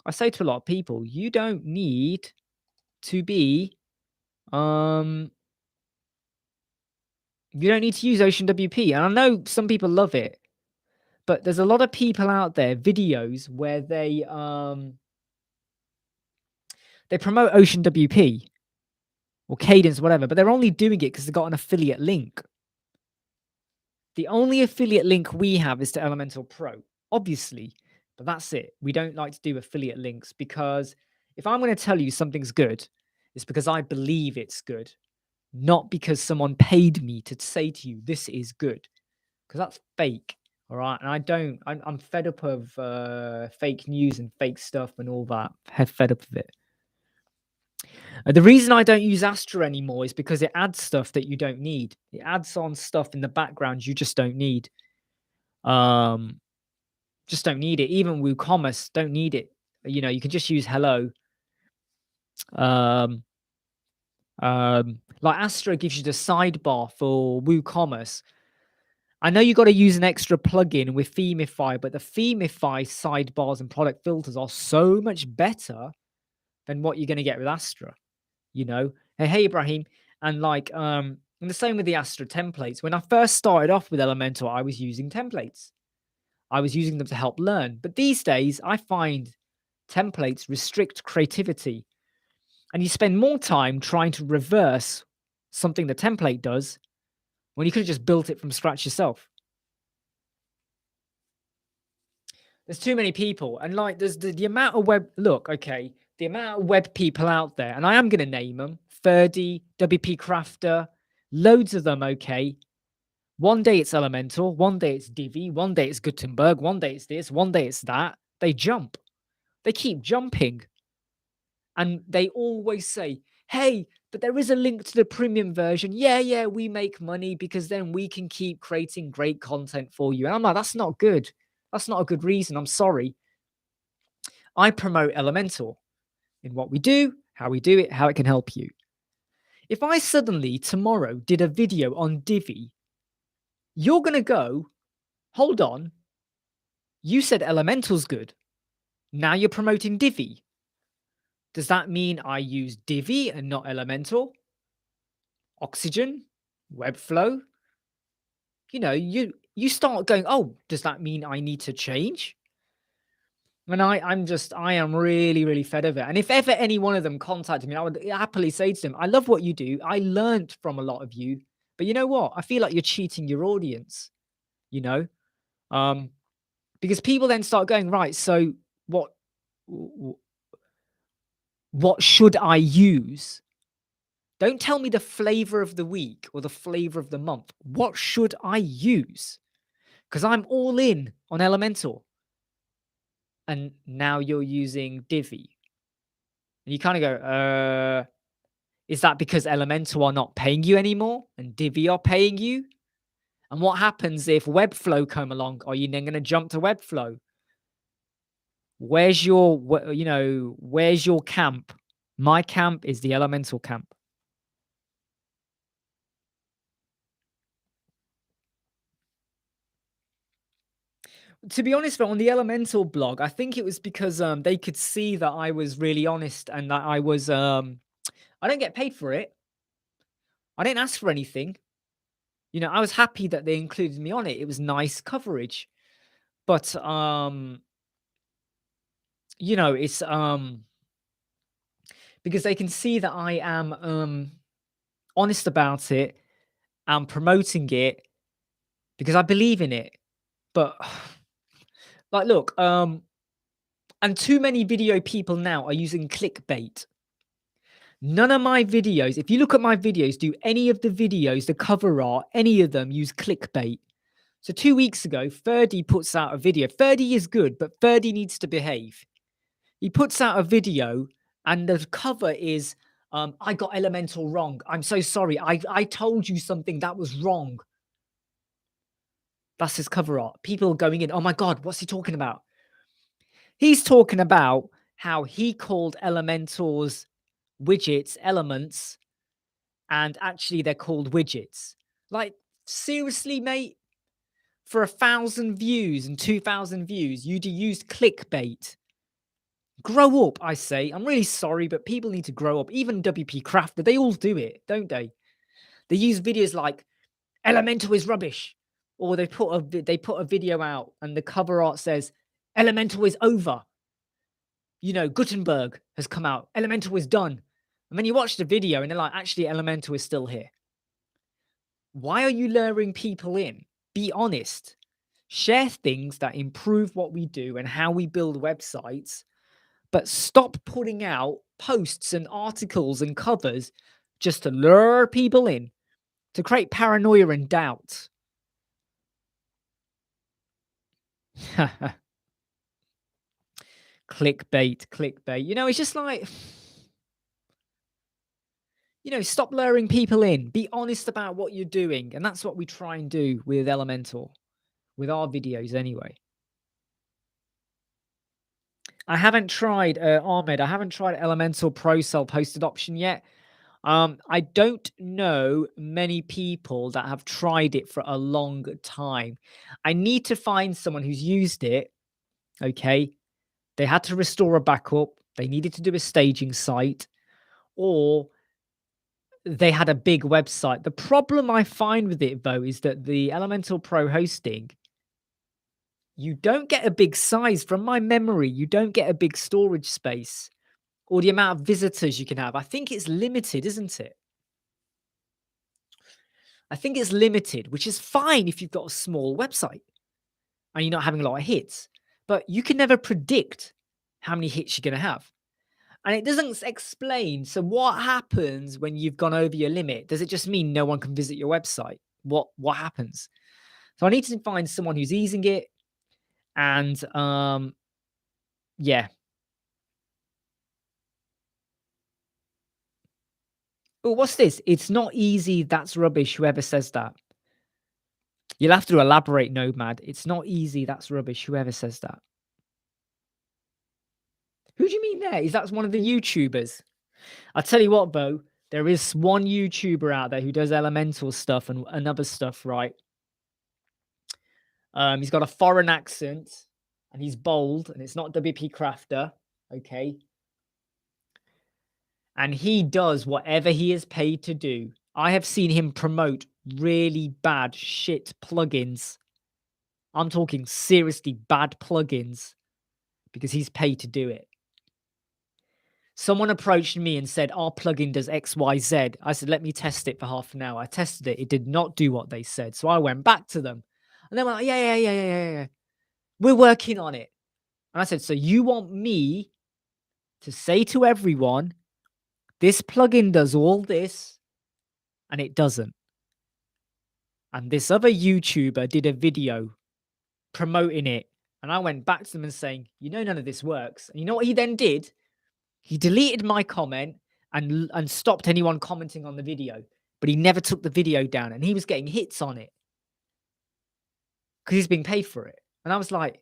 I say to a lot of people, you don't need to be, you don't need to use Ocean WP. And I know some people love it, but there's a lot of people out there, videos where they promote Ocean WP or Cadence, whatever, but they're only doing it because they've got an affiliate link. The only affiliate link we have is to Elementor Pro, obviously, but that's it. We don't like to do affiliate links because if I'm going to tell you something's good, it's because I believe it's good, not because someone paid me to say to you, this is good, because that's fake. All right. And I'm fed up of fake news and fake stuff and all that. Fed up of it. The reason I don't use Astra anymore is because it adds stuff that you don't need. It adds on stuff in the background you just don't need. Just don't need it. Even WooCommerce don't need it. You can just use Hello. Like Astra gives you the sidebar for WooCommerce. I know you got to use an extra plugin with Themify, but the Themify sidebars and product filters are so much better than what you're going to get with Astra. Hey Ibrahim, and and the same with the Astra templates. When I first started off with Elementor, I was using templates. I was using them to help learn. But these days, I find templates restrict creativity, and you spend more time trying to reverse something the template does when you could have just built it from scratch yourself. There's too many people, and there's the amount of web. Look, okay, the amount of web people out there, and I am going to name them: Ferdy, WP Crafter, loads of them. Okay, one day it's Elementor, one day it's Divi, one day it's Gutenberg, one day it's this, one day it's that. They jump, they keep jumping, and they always say, "Hey, but there is a link to the premium version. Yeah, we make money because then we can keep creating great content for you." And I'm like, that's not good. That's not a good reason. I'm sorry. I promote Elementor in what we do, how we do it, how it can help you. If I suddenly tomorrow did a video on Divi, you're going to go, hold on, you said Elementor's good. Now you're promoting Divi. Does that mean I use Divi and not Elementor? Oxygen? Webflow? You start going, oh, does that mean I need to change? And I am really, really fed of it. And if ever any one of them contacted me, I would happily say to them, I love what you do. I learned from a lot of you. But you know what? I feel like you're cheating your audience, you know? Um, because people then start going, right, so what w- what should I use? Don't tell me the flavor of the week or the flavor of the month. What should I use? Because I'm all in on Elementor. And now you're using Divi. And you kind of go, is that because Elementor are not paying you anymore and Divi are paying you? And what happens if Webflow come along? Are you then going to jump to Webflow? Where's your camp? My camp is the Elemental camp. To be honest, on the Elemental blog, I think it was because they could see that I was really honest and that I was I don't get paid for it. I didn't ask for anything. I was happy that they included me on it. It was nice coverage. But it's because they can see that I am honest about it and promoting it because I believe in it. But like, look, and too many video people now are using clickbait. None of my videos, if you look at my videos, do any of the videos, the cover art, any of them use clickbait. So 2 weeks ago, Ferdy puts out a video. Ferdy is good, but Ferdy needs to behave. He puts out a video and the cover is, I got Elemental wrong. I'm so sorry. I told you something that was wrong. That's his cover art. People going in, oh my God, what's he talking about? He's talking about how he called Elementor's widgets elements, and actually they're called widgets. Like, seriously, mate? For 1,000 views and 2,000 views, you'd use clickbait. Grow up, I say. I'm really sorry, but people need to grow up. Even WP Crafter, they all do it, don't they? They use videos like Elemental is rubbish, or they put a video out and the cover art says Elemental is over. Gutenberg has come out. Elemental is done. And then you watch the video and they're like, actually, Elemental is still here. Why are you luring people in? Be honest. Share things that improve what we do and how we build websites, but stop putting out posts and articles and covers just to lure people in, to create paranoia and doubt. Clickbait. It's just like, stop luring people in. Be honest about what you're doing. And that's what we try and do with Elementor, with our videos anyway. I haven't tried, Ahmed, I haven't tried Elementor Pro self-hosted option yet. I don't know many people that have tried it for a long time. I need to find someone who's used it. Okay. They had to restore a backup. They needed to do a staging site, or they had a big website. The problem I find with it, though, is that the Elementor Pro hosting, you don't get a big size. From my memory, you don't get a big storage space or the amount of visitors you can have. I think it's limited, isn't it? I think it's limited, which is fine if you've got a small website and you're not having a lot of hits, but you can never predict how many hits you're going to have. And it doesn't explain. So what happens when you've gone over your limit? Does it just mean no one can visit your website? What happens? So I need to find someone who's easing it. And yeah. Oh, what's this? It's not easy. That's rubbish. Whoever says that. You'll have to elaborate, Nomad. It's not easy. That's rubbish. Whoever says that. Who do you mean there? Is that one of the YouTubers? I'll tell you what, Bo. There is one YouTuber out there who does Elementor stuff and other stuff, right? He's got a foreign accent and he's bold and it's not WP Crafter, okay? And he does whatever he is paid to do. I have seen him promote really bad shit plugins. I'm talking seriously bad plugins because he's paid to do it. Someone approached me and said, our plugin does XYZ. I said, let me test it for half an hour. I tested it. It did not do what they said. So I went back to them. And they were like, yeah. We're working on it. And I said, so you want me to say to everyone, this plugin does all this, and it doesn't. And this other YouTuber did a video promoting it. And I went back to them and saying, you know, none of this works. And you know what he then did? He deleted my comment and stopped anyone commenting on the video. But he never took the video down. And he was getting hits on it because he's being paid for it. And I was like,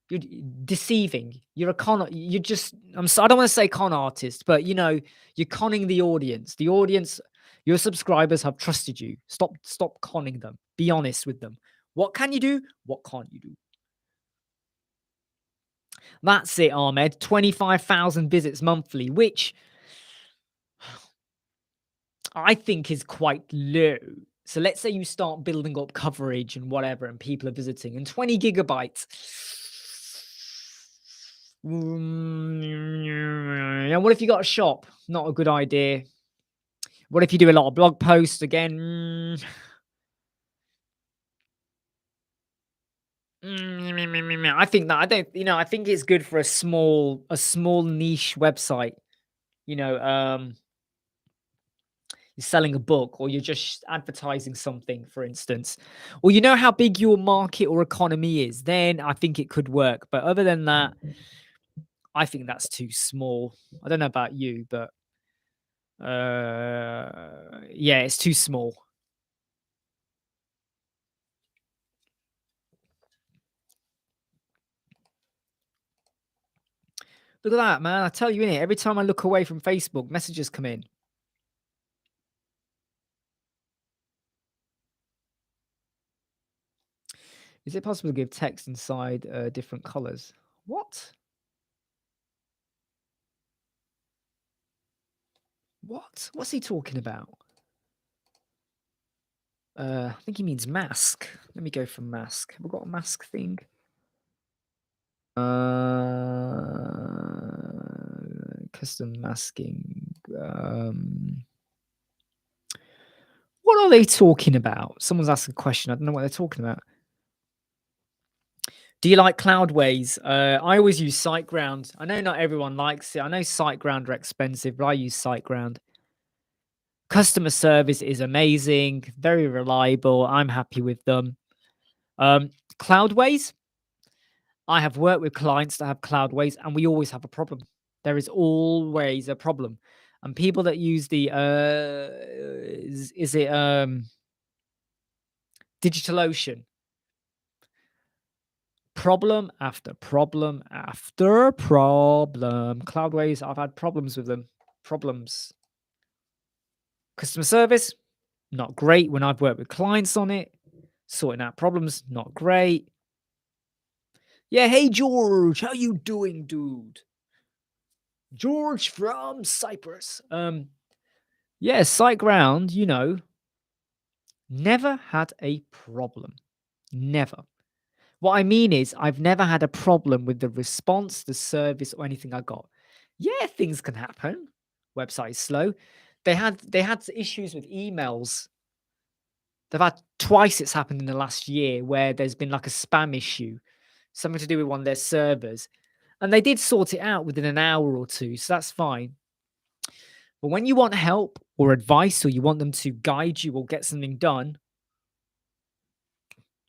you're deceiving. You're a you're just, I don't want to say con artist, but you know, you're conning the audience. The audience, your subscribers have trusted you. Stop conning them. Be honest with them. What can you do? What can't you do? That's it, Ahmed. 25,000 visits monthly, which I think is quite low. So let's say you start building up coverage and whatever, and people are visiting, and 20 gigabytes. And what if you got a shop? Not a good idea. What if you do a lot of blog posts again? I think that I think it's good for a small niche website. You're selling a book or you're just advertising something, for instance, or you know how big your market or economy is, then I think it could work. But other than that, I think that's too small. I don't know about you, but yeah, it's too small. Look at that, man. I tell you, innit, every time I look away from Facebook, messages come in. Is it possible to give text inside different colors? What? What's he talking about? I think he means mask. Let me go for mask. Have we got a mask thing? Custom masking. What are they talking about? Someone's asked a question. I don't know what they're talking about. Do you like Cloudways? I always use SiteGround. I know not everyone likes it. I know SiteGround are expensive, but I use SiteGround. Customer service is amazing, very reliable. I'm happy with them. Cloudways, I have worked with clients that have Cloudways, and we always have a problem. There is always a problem. And people that use the is it DigitalOcean? Problem after problem after problem. Cloudways, I've had problems with them. Problems. Customer service, not great when I've worked with clients on it. Sorting out problems, not great. Yeah, hey George, how you doing, dude? George from Cyprus. Yeah, SiteGround, never had a problem. Never. What I mean is I've never had a problem with the response, the service, or anything I got. Yeah, things can happen. Website is slow. They had issues with emails. They've had twice it's happened in the last year where there's been like a spam issue, something to do with one of their servers. And they did sort it out within an hour or two, so that's fine. But when you want help or advice, or you want them to guide you or get something done,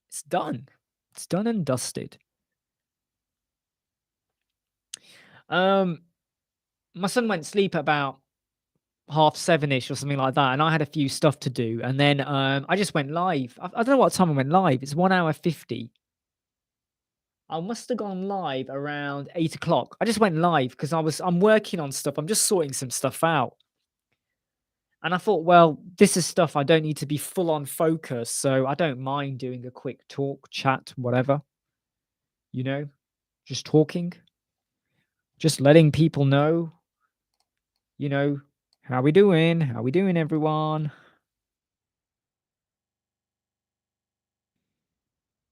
it's done. It's done and dusted. My son went to sleep at about 7:30ish or something like that, and I had a few stuff to do. And then I just went live. I don't know what time I went live. It's 1 hour 50. I must have gone live around 8 o'clock. I just went live because I'm working on stuff. I'm just sorting some stuff out. And I thought, well, this is stuff I don't need to be full on focus. So I don't mind doing a quick talk, chat, whatever, you know, just talking, just letting people know, you know, how we doing? How we doing, everyone?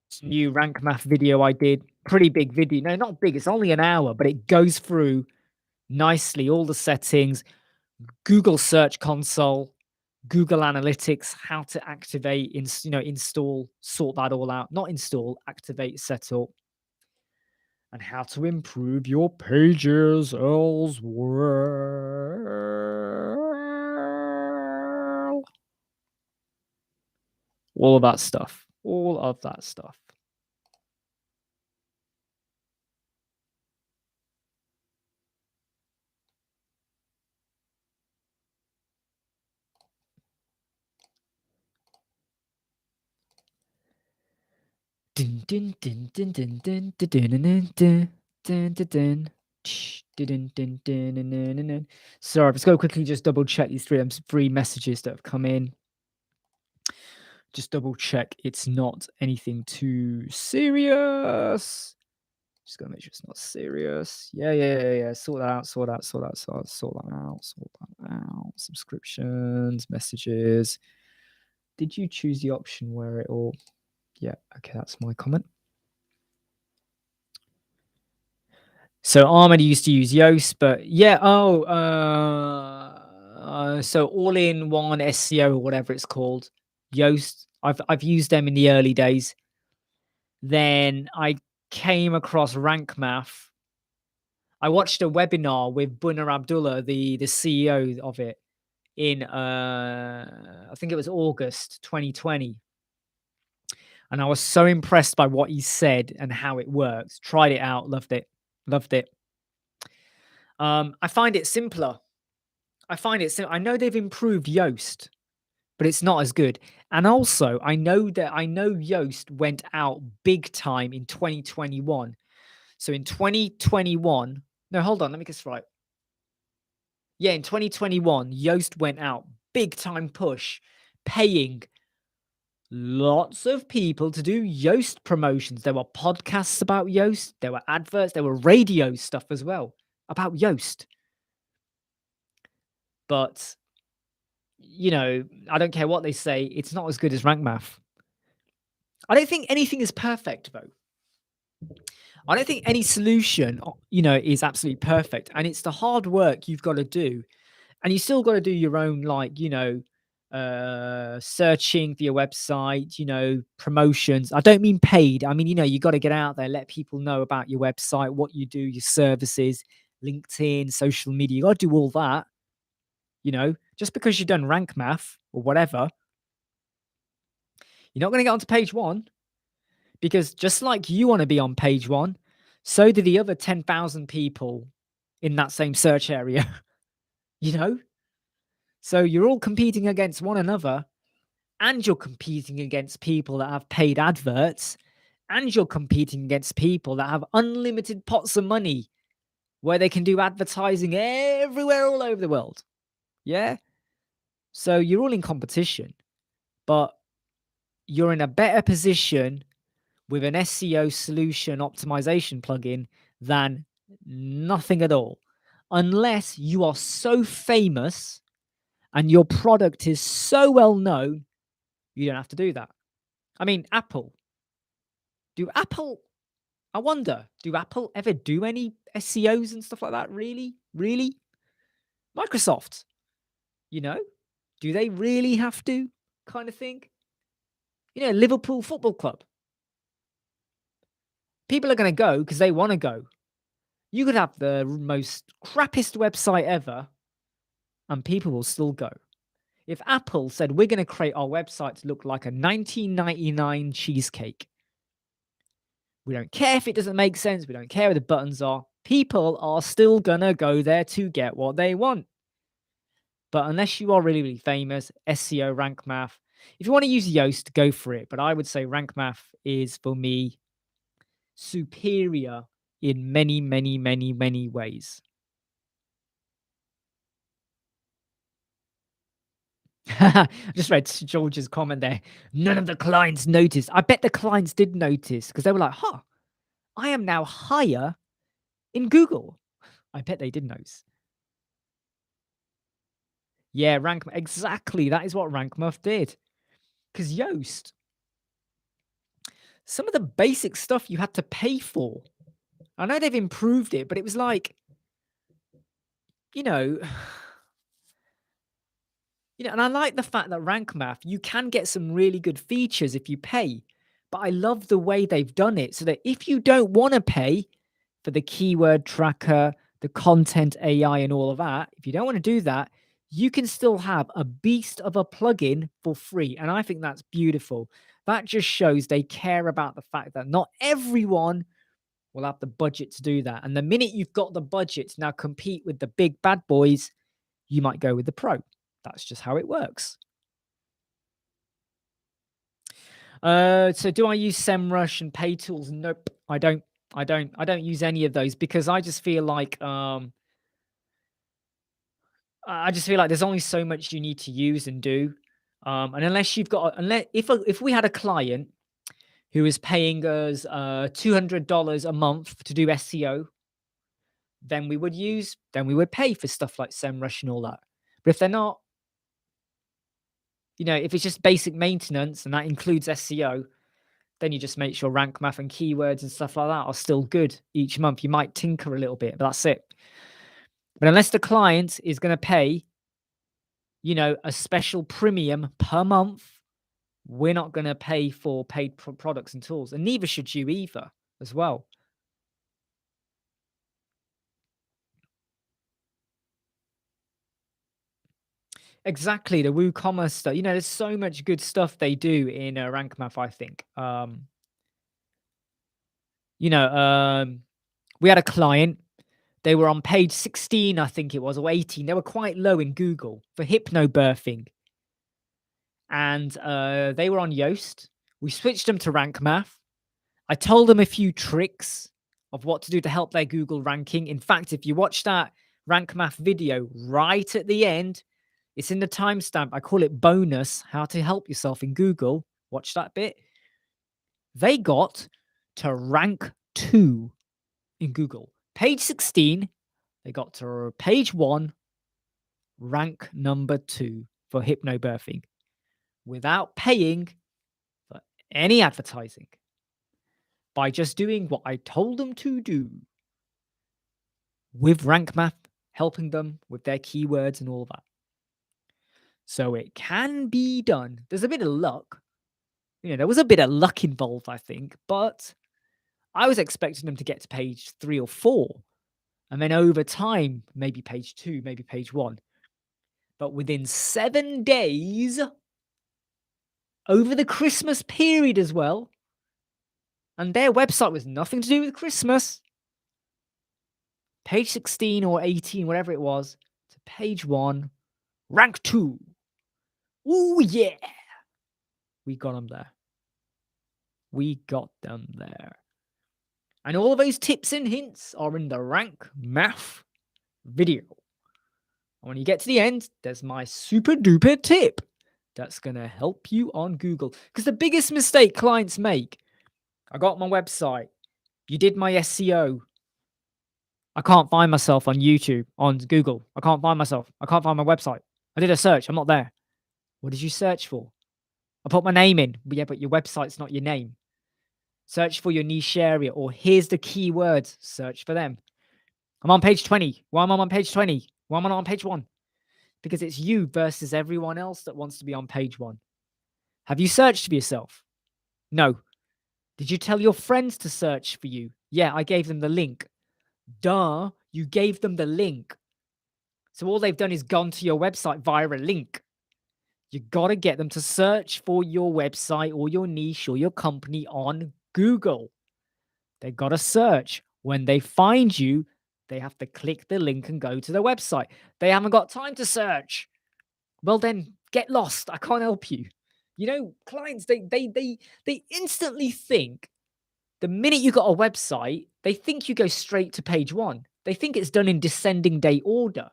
It's a new rank math video I did. Pretty big video. No, not big. It's only an hour, but it goes through nicely all the settings, Google Search Console, Google Analytics, how to activate, install, sort that all out. Not install, activate, set up, and how to improve your pages elsewhere. All of that stuff. All of that stuff. Dun, dun, dun, dun, dun, dun, dun, dun, dun, dun, dun, dun, dun. Sorry, let's go quickly just double check these three messages that have come in. Just double check it's not anything too serious. Just gotta make sure it's not serious. Yeah. Sort that out. Sort that out. Subscriptions, messages. Did you choose the option where it all? Yeah. Okay, that's my comment. So Armand used to use Yoast, but yeah. So all-in-one SEO or whatever it's called, Yoast. I've used them in the early days. Then I came across Rank Math. I watched a webinar with Bunner Abdullah, the CEO of it, in I think it was August 2020. And I was so impressed by what he said and how it works. Tried it out, loved it. I find it simpler. I know they've improved Yoast, but it's not as good. And also, I know Yoast went out big time in 2021. So in 2021, no, hold on, let me get this right. Yeah, in 2021, Yoast went out big time push, paying lots of people to do Yoast promotions. There were podcasts about Yoast, there were adverts, there were radio stuff as well about Yoast. But, I don't care what they say, it's not as good as Rank Math. I don't think anything is perfect, though. I don't think any solution, is absolutely perfect. And it's the hard work you've got to do. And you still got to do your own, searching for your website, promotions. I don't mean paid. I mean, you got to get out there, let people know about your website, what you do, your services, LinkedIn, social media. You got to do all that. Just because you've done Rank Math or whatever, you're not going to get onto page one, because just like you want to be on page one, so do the other 10,000 people in that same search area. So you're all competing against one another, and you're competing against people that have paid adverts, and you're competing against people that have unlimited pots of money where they can do advertising everywhere all over the world. Yeah. So you're all in competition, but you're in a better position with an SEO solution optimization plugin than nothing at all. Unless you are so famous and your product is so well known, you don't have to do that. I mean, I wonder, do Apple ever do any SEOs and stuff like that? Really? Microsoft, do they really have to, kind of thing? Liverpool Football Club. People are going to go because they want to go. You could have the most crappiest website ever and people will still go. If Apple said, we're going to create our website to look like a 1999 cheesecake, we don't care if it doesn't make sense, we don't care where the buttons are, people are still going to go there to get what they want. But unless you are really, really famous, SEO, Rank Math, if you want to use Yoast, go for it. But I would say Rank Math is, for me, superior in many, many, many, many ways. I just read George's comment there. None of the clients noticed. I bet the clients did notice because they were like, huh, I am now higher in Google. I bet they did notice. Yeah, rank exactly. That is what Rank Muff did. Because Yoast, some of the basic stuff you had to pay for. I know they've improved it, but it was like, you know, and I like the fact that Rank Math, you can get some really good features if you pay. But I love the way they've done it so that if you don't want to pay for the keyword tracker, the content AI, and all of that, if you don't want to do that, you can still have a beast of a plugin for free. And I think that's beautiful. That just shows they care about the fact that not everyone will have the budget to do that. And the minute you've got the budget to now compete with the big bad boys, you might go with the pro. That's just how it works. So do I use Semrush and Pay Tools? Nope, I don't. I don't use any of those because I just feel like I just feel like there's only so much you need to use and do. And unless you've got unless if we had a client who is paying us $200 a month to do SEO, then we would pay for stuff like Semrush and all that. But if they're not, if it's just basic maintenance and that includes SEO, then you just make sure rank math and keywords and stuff like that are still good each month. You might tinker a little bit, but that's it. But unless the client is going to pay, a special premium per month, we're not going to pay for paid products and tools, and neither should you either as well. Exactly, the WooCommerce stuff. There's so much good stuff they do in Rank Math, I think. We had a client. They were on page 16, I think it was, or 18. They were quite low in Google for hypnobirthing. And they were on Yoast. We switched them to Rank Math. I told them a few tricks of what to do to help their Google ranking. In fact, if you watch that Rank Math video right at the end, it's in the timestamp. I call it bonus, how to help yourself in Google. Watch that bit. They got to rank 2 in Google. Page 16, they got to page 1, rank number 2 for hypnobirthing without paying for any advertising by just doing what I told them to do with Rank Math, helping them with their keywords and all that. So it can be done. There's a bit of luck. There was a bit of luck involved, I think, but I was expecting them to get to page 3 or 4. And then over time, maybe page 2, maybe page 1. But within 7 days, over the Christmas period as well, and their website was nothing to do with Christmas, page 16 or 18, whatever it was, to page 1, rank 2. Ooh, yeah. We got them there. And all of those tips and hints are in the Rank Math video. And when you get to the end, there's my super duper tip that's going to help you on Google. Because the biggest mistake clients make, I got my website, you did my SEO, I can't find myself on YouTube, on Google. I can't find myself. I can't find my website. I did a search. I'm not there. What did you search for? I put my name in. Yeah, but your website's not your name. Search for your niche area, or here's the keywords. Search for them. I'm on page 20. Why am I on page 20? Why am I not on page 1? Because it's you versus everyone else that wants to be on page 1. Have you searched for yourself? No. Did you tell your friends to search for you? Yeah, I gave them the link. Duh, you gave them the link. So all they've done is gone to your website via a link. You got to get them to search for your website or your niche or your company on Google. They got to search. When they find you, they have to click the link and go to the website. They haven't got time to search. Well, then get lost. I can't help you. Clients, they instantly think the minute you got a website, they think you go straight to page 1. They think it's done in descending day order.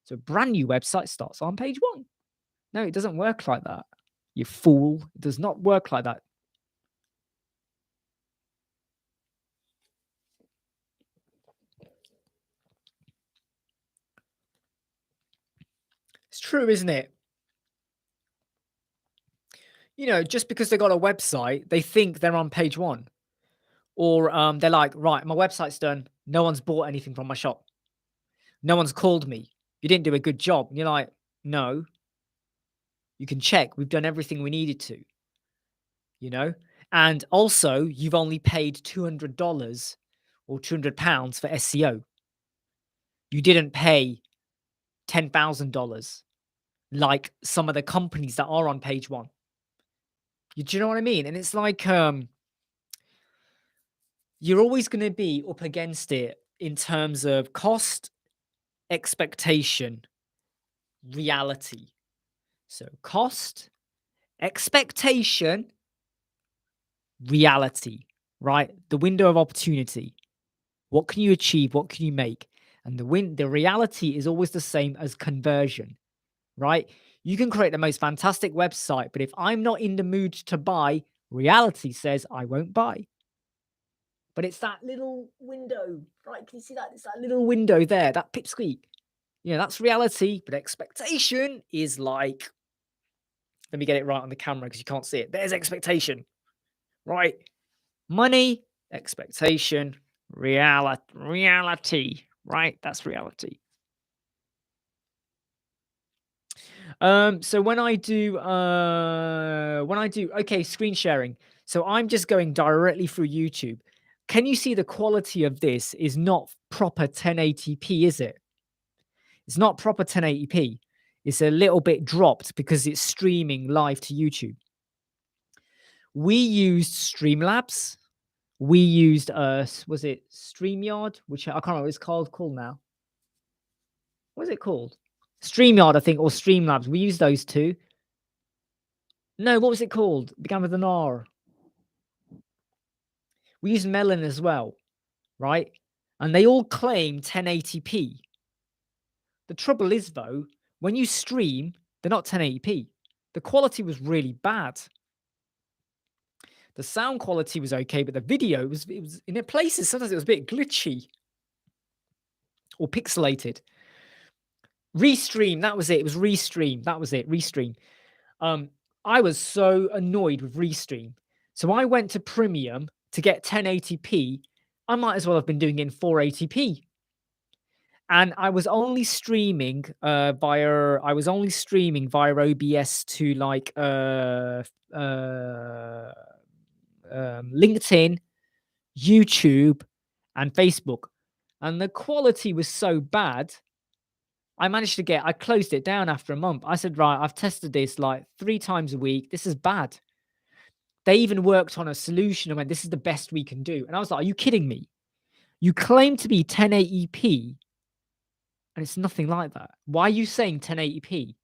So a brand new website starts on page 1. No, it doesn't work like that. You fool. It does not work like that. It's true, isn't it? You know, just because they got a website, they think they're on page one. Or they're like, right, my website's done. No one's bought anything from my shop. No one's called me. You didn't do a good job. And you're like, no, you can check. We've done everything we needed to, you know? And also, you've only paid $200 or £200 for SEO. You didn't pay $10,000 like some of the companies that are on page one. Do you know what I mean? And it's like you're always going to be up against it in terms of cost, expectation, reality. So cost, expectation, reality, right? The window of opportunity. What can you achieve? What can you make? And the reality is always the same as conversion, right? You can create the most fantastic website, but if I'm not in the mood to buy, reality says I won't buy. But it's that little window, right? Can you see that? It's that little window there, that pipsqueak. Yeah, that's reality, but expectation is like, let me get it right on the camera because you can't see it. There's expectation, right? Money, expectation, reality, right? That's reality. So when I do okay, screen sharing. So I'm just going directly through YouTube. Can you see the quality of this is not proper 1080p, is it? It's not proper 1080p. It's a little bit dropped because it's streaming live to YouTube. We used Streamlabs. We used was it StreamYard, which I can't remember what it's called now. What is it called? StreamYard, I think, or Streamlabs. We used those two. No, what was it called? It began with an R. We used Melon as well, right? And they all claim 1080p. The trouble is, though, when you stream, they're not 1080p. The quality was really bad. The sound quality was okay, but the video was in places sometimes it was a bit glitchy or pixelated. Restream, that was it. It was Restream. That was it. Restream. I was so annoyed with Restream. So I went to Premium to get 1080p. I might as well have been doing it in 480p. And I was only streaming via OBS to like LinkedIn, YouTube, and Facebook. And the quality was so bad. I closed it down after a month. I said, right, I've tested this like 3 times a week. This is bad. They even worked on a solution and went, this is the best we can do. And I was like, are you kidding me? You claim to be 1080p and it's nothing like that. Why are you saying 1080p?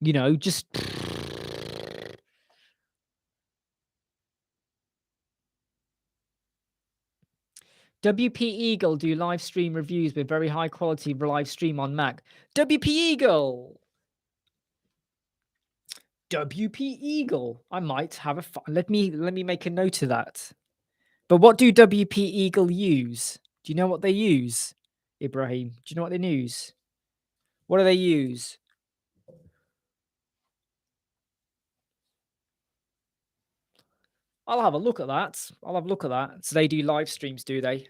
You know, just WP Eagle do live stream reviews with very high quality live stream on Mac. WP Eagle. WP Eagle. I might have a let me make a note of that. But what do WP Eagle use? Do you know what they use, Ibrahim? Do you know what they use? What do they use? I'll have a look at that. So they do live streams, do they?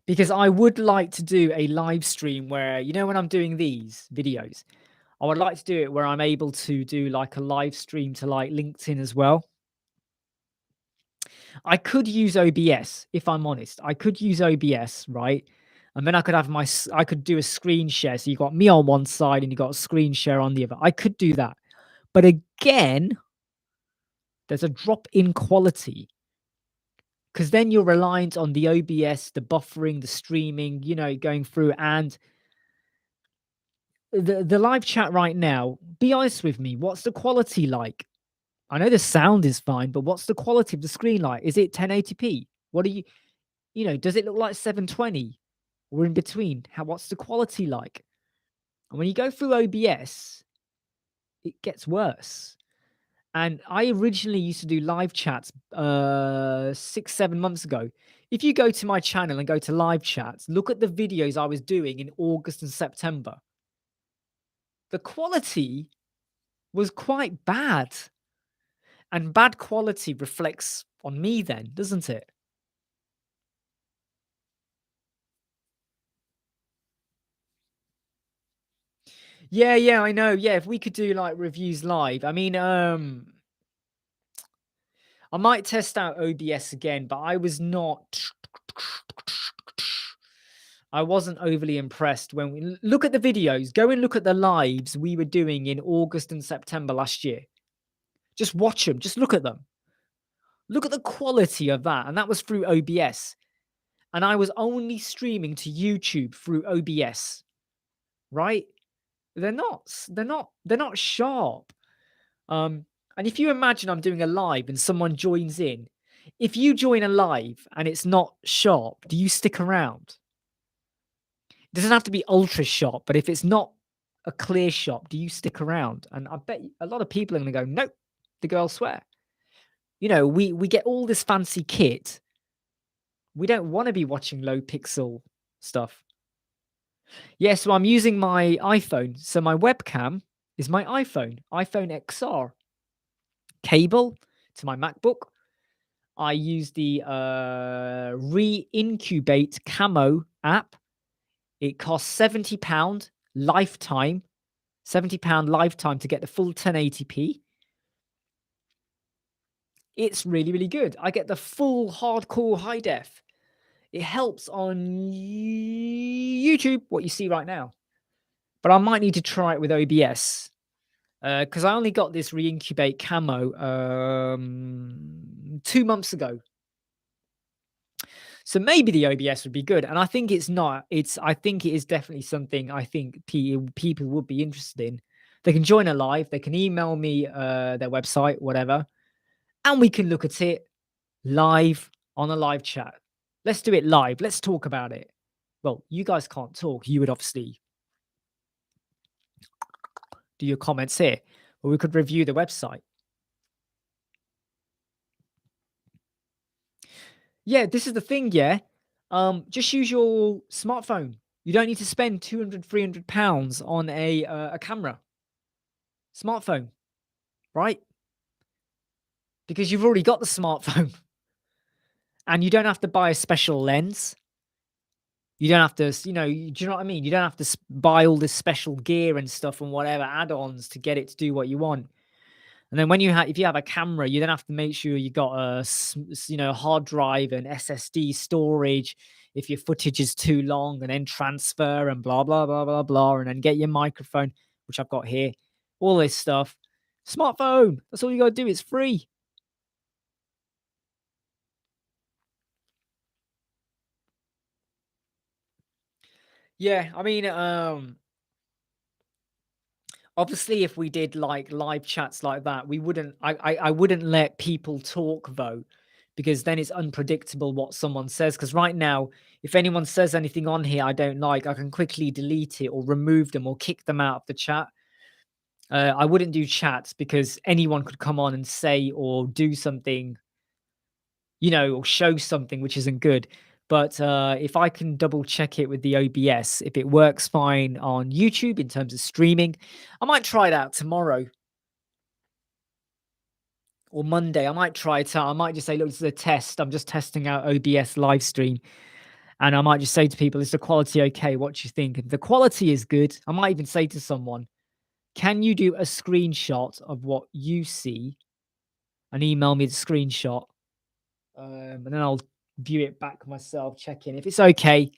Because I would like to do a live stream where, you know, when I'm doing these videos, I would like to do it where I'm able to do like a live stream to like LinkedIn as well. I could use OBS, if I'm honest. I could use OBS, right? And then I could do a screen share. So you got me on one side and you got a screen share on the other. I could do that. But again, there's a drop in quality because then you're reliant on the OBS, the buffering, the streaming, you know, going through. And the live chat right now, be honest with me, what's the quality like? I know the sound is fine, but what's the quality of the screen like? Is it 1080p? What are you know, does it look like 720 or in between? What's the quality like? And when you go through OBS, it gets worse. And I originally used to do live chats 6, 7 months ago. If you go to my channel and go to live chats, look at the videos I was doing in August and September. The quality was quite bad. And bad quality reflects on me then, doesn't it? Yeah, yeah, I know. Yeah, if we could do like reviews live. I mean, I might test out OBS again, but I wasn't overly impressed when we look at the videos. Go and look at the lives we were doing in August and September last year. Just watch them. Just look at them. Look at the quality of that. And that was through OBS. And I was only streaming to YouTube through OBS, right? They're not sharp. And if you imagine I'm doing a live and someone joins in, if you join a live and it's not sharp, do you stick around? It doesn't have to be ultra sharp, but if it's not a clear shot, do you stick around? And I bet a lot of people are going to go, nope, to go elsewhere. You know, we get all this fancy kit. We don't want to be watching low pixel stuff. Yeah, so I'm using my iPhone. So my webcam is my iPhone XR. Cable to my MacBook. I use the Re-Incubate Camo app. It costs £70 lifetime, £70 lifetime to get the full 1080p. It's really, really good. I get the full hardcore high def. It helps on YouTube, what you see right now. But I might need to try it with OBS because I only got this Re-Incubate Camo 2 months ago. So maybe the OBS would be good, and I think it's not. I think it is definitely something I think people would be interested in. They can join a live. They can email me their website, whatever, and we can look at it live on a live chat. Let's do it live. Let's talk about it. Well, you guys can't talk. You would obviously do your comments here, or we could review the website. Yeah, this is the thing. Yeah, just use your smartphone. You don't need to spend £200, £300 on a camera. Smartphone, right? Because you've already got the smartphone and you don't have to buy a special lens. You don't have to, do you know what I mean? You don't have to buy all this special gear and stuff and whatever add-ons to get it to do what you want. And then if you have a camera, you then have to make sure you got a hard drive and SSD storage if your footage is too long, and then transfer and blah blah blah blah blah, and then get your microphone, which I've got here, all this stuff. Smartphone, that's all you got to do. It's free. Yeah, I mean, obviously, if we did like live chats like that, we wouldn't. I wouldn't let people talk though, because then it's unpredictable what someone says. Because right now, if anyone says anything on here I don't like, I can quickly delete it or remove them or kick them out of the chat. I wouldn't do chats because anyone could come on and say or do something, or show something which isn't good. But if I can double check it with the OBS, if it works fine on YouTube in terms of streaming, I might try it out tomorrow or Monday. I might try it out. I might just say, look, this is a test. I'm just testing out OBS live stream. And I might just say to people, is the quality okay? What do you think? If the quality is good, I might even say to someone, can you do a screenshot of what you see and email me the screenshot? And then I'll view it back myself, check in. If it's okay,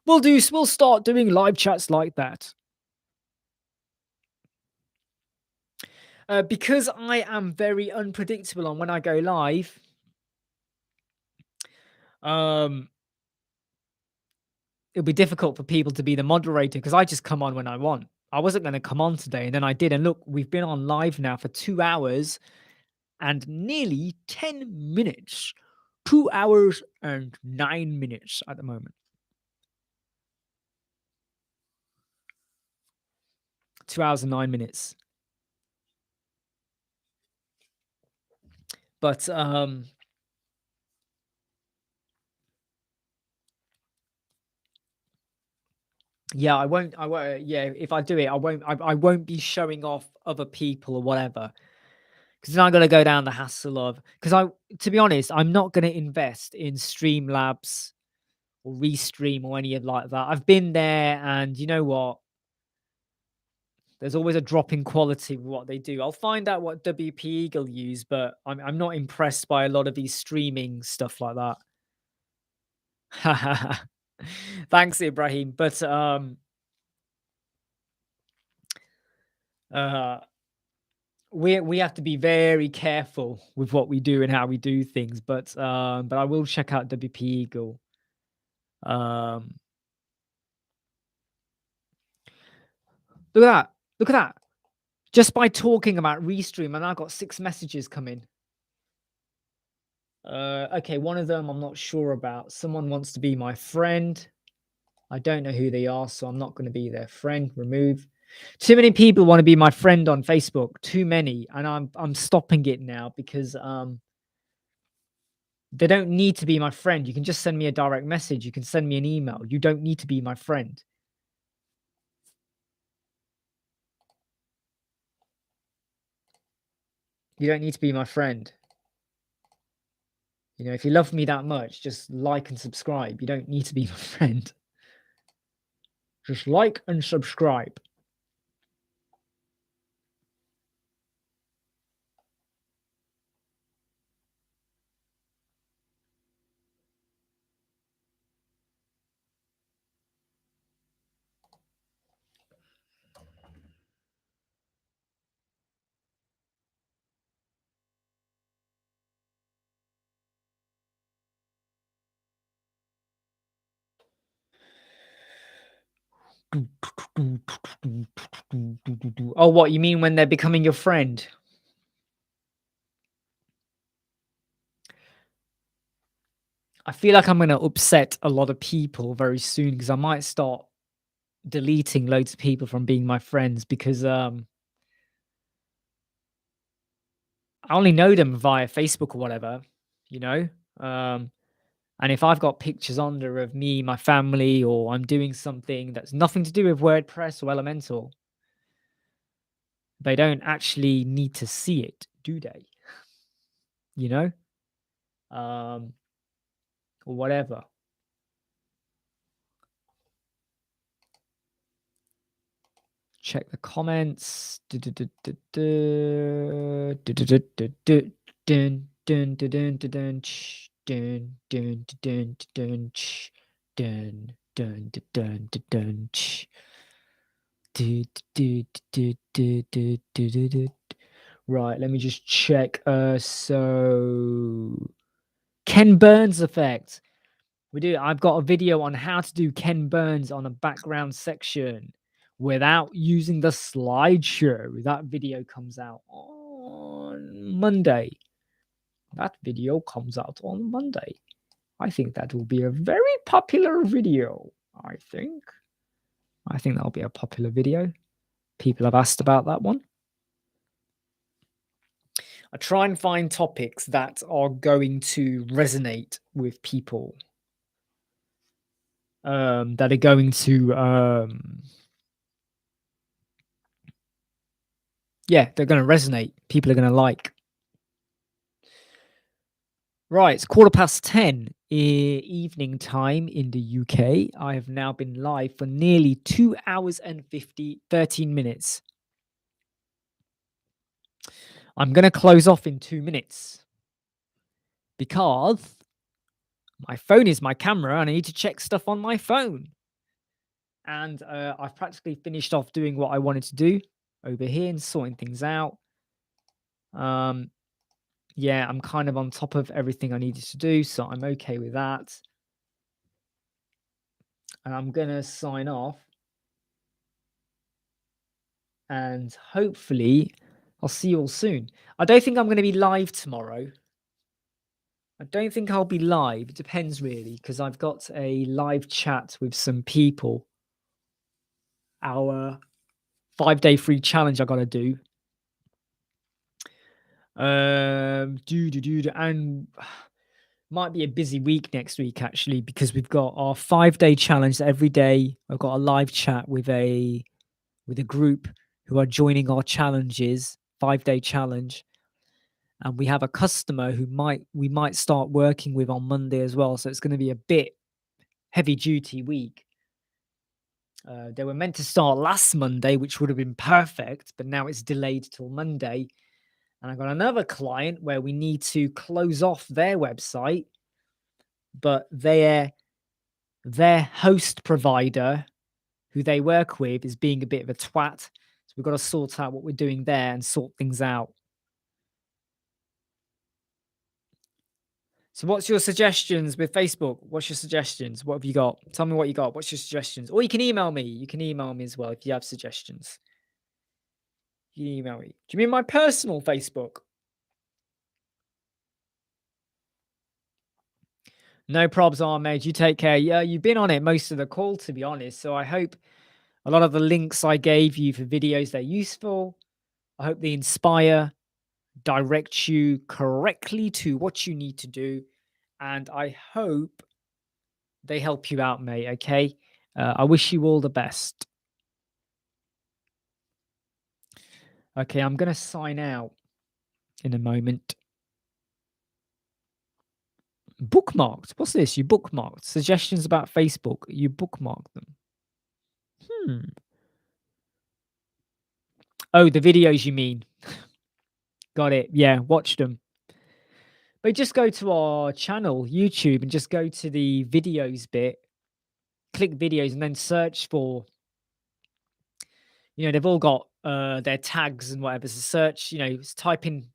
we'll start doing live chats like that. Because I am very unpredictable on when I go live, it'll be difficult for people to be the moderator because I just come on when I want. I wasn't going to come on today, and then I did. And look, we've been on live now for 2 hours and nearly 10 minutes. 2 hours and 9 minutes at the moment. 2 hours and 9 minutes. But yeah, I won't. Yeah, if I do it, I won't be showing off other people or whatever. Because then I'm gonna go down the hassle of. Because to be honest, I'm not gonna invest in Streamlabs or Restream or any of like that. I've been there, and you know what? There's always a drop in quality with what they do. I'll find out what WP Eagle use, but I'm not impressed by a lot of these streaming stuff like that. Thanks, Ibrahim. But uh we have to be very careful with what we do and how we do things. But I will check out WP Eagle. Um Look at that. Look at that. Just by talking about Restream, and I got 6 messages coming. Okay, one of them I'm not sure about. Someone wants to be my friend. I don't know who they are, so I'm not going to be their friend. Remove. Too many people want to be my friend on Facebook. Too many, and I'm stopping it now because they don't need to be my friend. You can just send me a direct message. You can send me an email. You don't need to be my friend. You don't need to be my friend. You know, if you love me that much, just like and subscribe. You don't need to be my friend. Just like and subscribe. Oh, what you mean when they're becoming your friend? I feel like I'm going to upset a lot of people very soon because I might start deleting loads of people from being my friends because I only know them via Facebook or whatever, you know. And if I've got pictures on there of me, my family, or I'm doing something that's nothing to do with WordPress or Elementor, they don't actually need to see it, do they? You know, or whatever. Check the comments. Right, let me just check. So Ken Burns effect. I've got a video on how to do Ken Burns on a background section without using the slideshow. That video comes out on Monday. That video comes out on Monday. I think that will be a very popular video. I think that'll be a popular video. People have asked about that one. I try and find topics that are going to resonate with people. That are going to yeah, they're going to resonate. People are going to like. Right, it's 10:15 evening time in the UK. I have now been live for nearly 2 hours and 13 minutes. I'm going to close off in 2 minutes because my phone is my camera and I need to check stuff on my phone. And I've practically finished off doing what I wanted to do over here and sorting things out. Yeah, I'm kind of on top of everything I needed to do, so I'm okay with that. And I'm going to sign off. And hopefully I'll see you all soon. I don't think I'm going to be live tomorrow. I don't think I'll be live. It depends really, because I've got a live chat with some people. Our 5-day free challenge I gotta do. And might be a busy week next week actually, because we've got our 5-day challenge. Every day I've got a live chat with a group who are joining our challenges, 5-day challenge. And we have a customer who we might start working with on Monday as well. So it's going to be a bit heavy duty week. They were meant to start last Monday, which would have been perfect, but now it's delayed till Monday. And I got another client where we need to close off their website, but their host provider who they work with is being a bit of a twat. So we've got to sort out what we're doing there and sort things out. So what's your suggestions with Facebook? What's your suggestions? What have you got? Tell me what you got. What's your suggestions? Or you can email me. You can email me as well if you have suggestions. You can email me. Do you mean my personal Facebook? No probs, Ahmed. You take care. Yeah, you've been on it most of the call, to be honest. So I hope a lot of the links I gave you for videos, they're useful. I hope they inspire, direct you correctly to what you need to do. And I hope they help you out, mate. Okay. I wish you all the best. Okay, I'm going to sign out in a moment. Bookmarked. What's this? You bookmarked. Suggestions about Facebook. You bookmarked them. Oh, the videos you mean. Got it. Yeah, watch them. But just go to our channel, YouTube, and just go to the videos bit. Click videos and then search for, they've all got their tags and whatever. So search, type in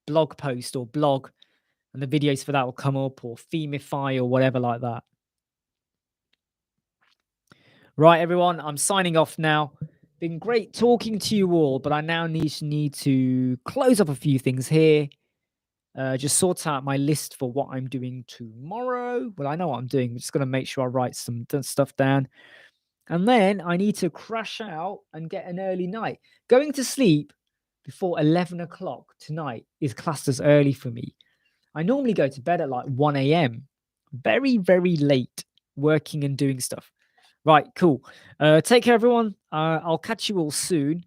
blog post or blog, and the videos for that will come up, or Themify or whatever like that. Right, everyone, I'm signing off now. Been great talking to you all, but I now need to close up a few things here. Just sort out my list for what I'm doing tomorrow. Well, I know what I'm doing. I'm just going to make sure I write some stuff down. And then I need to crash out and get an early night. Going to sleep before 11 o'clock tonight is classed as early for me. I normally go to bed at like 1 a.m. Very, very late, working and doing stuff. Right, cool. Take care, everyone. I'll catch you all soon.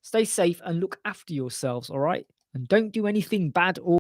Stay safe and look after yourselves, all right? And don't do anything bad or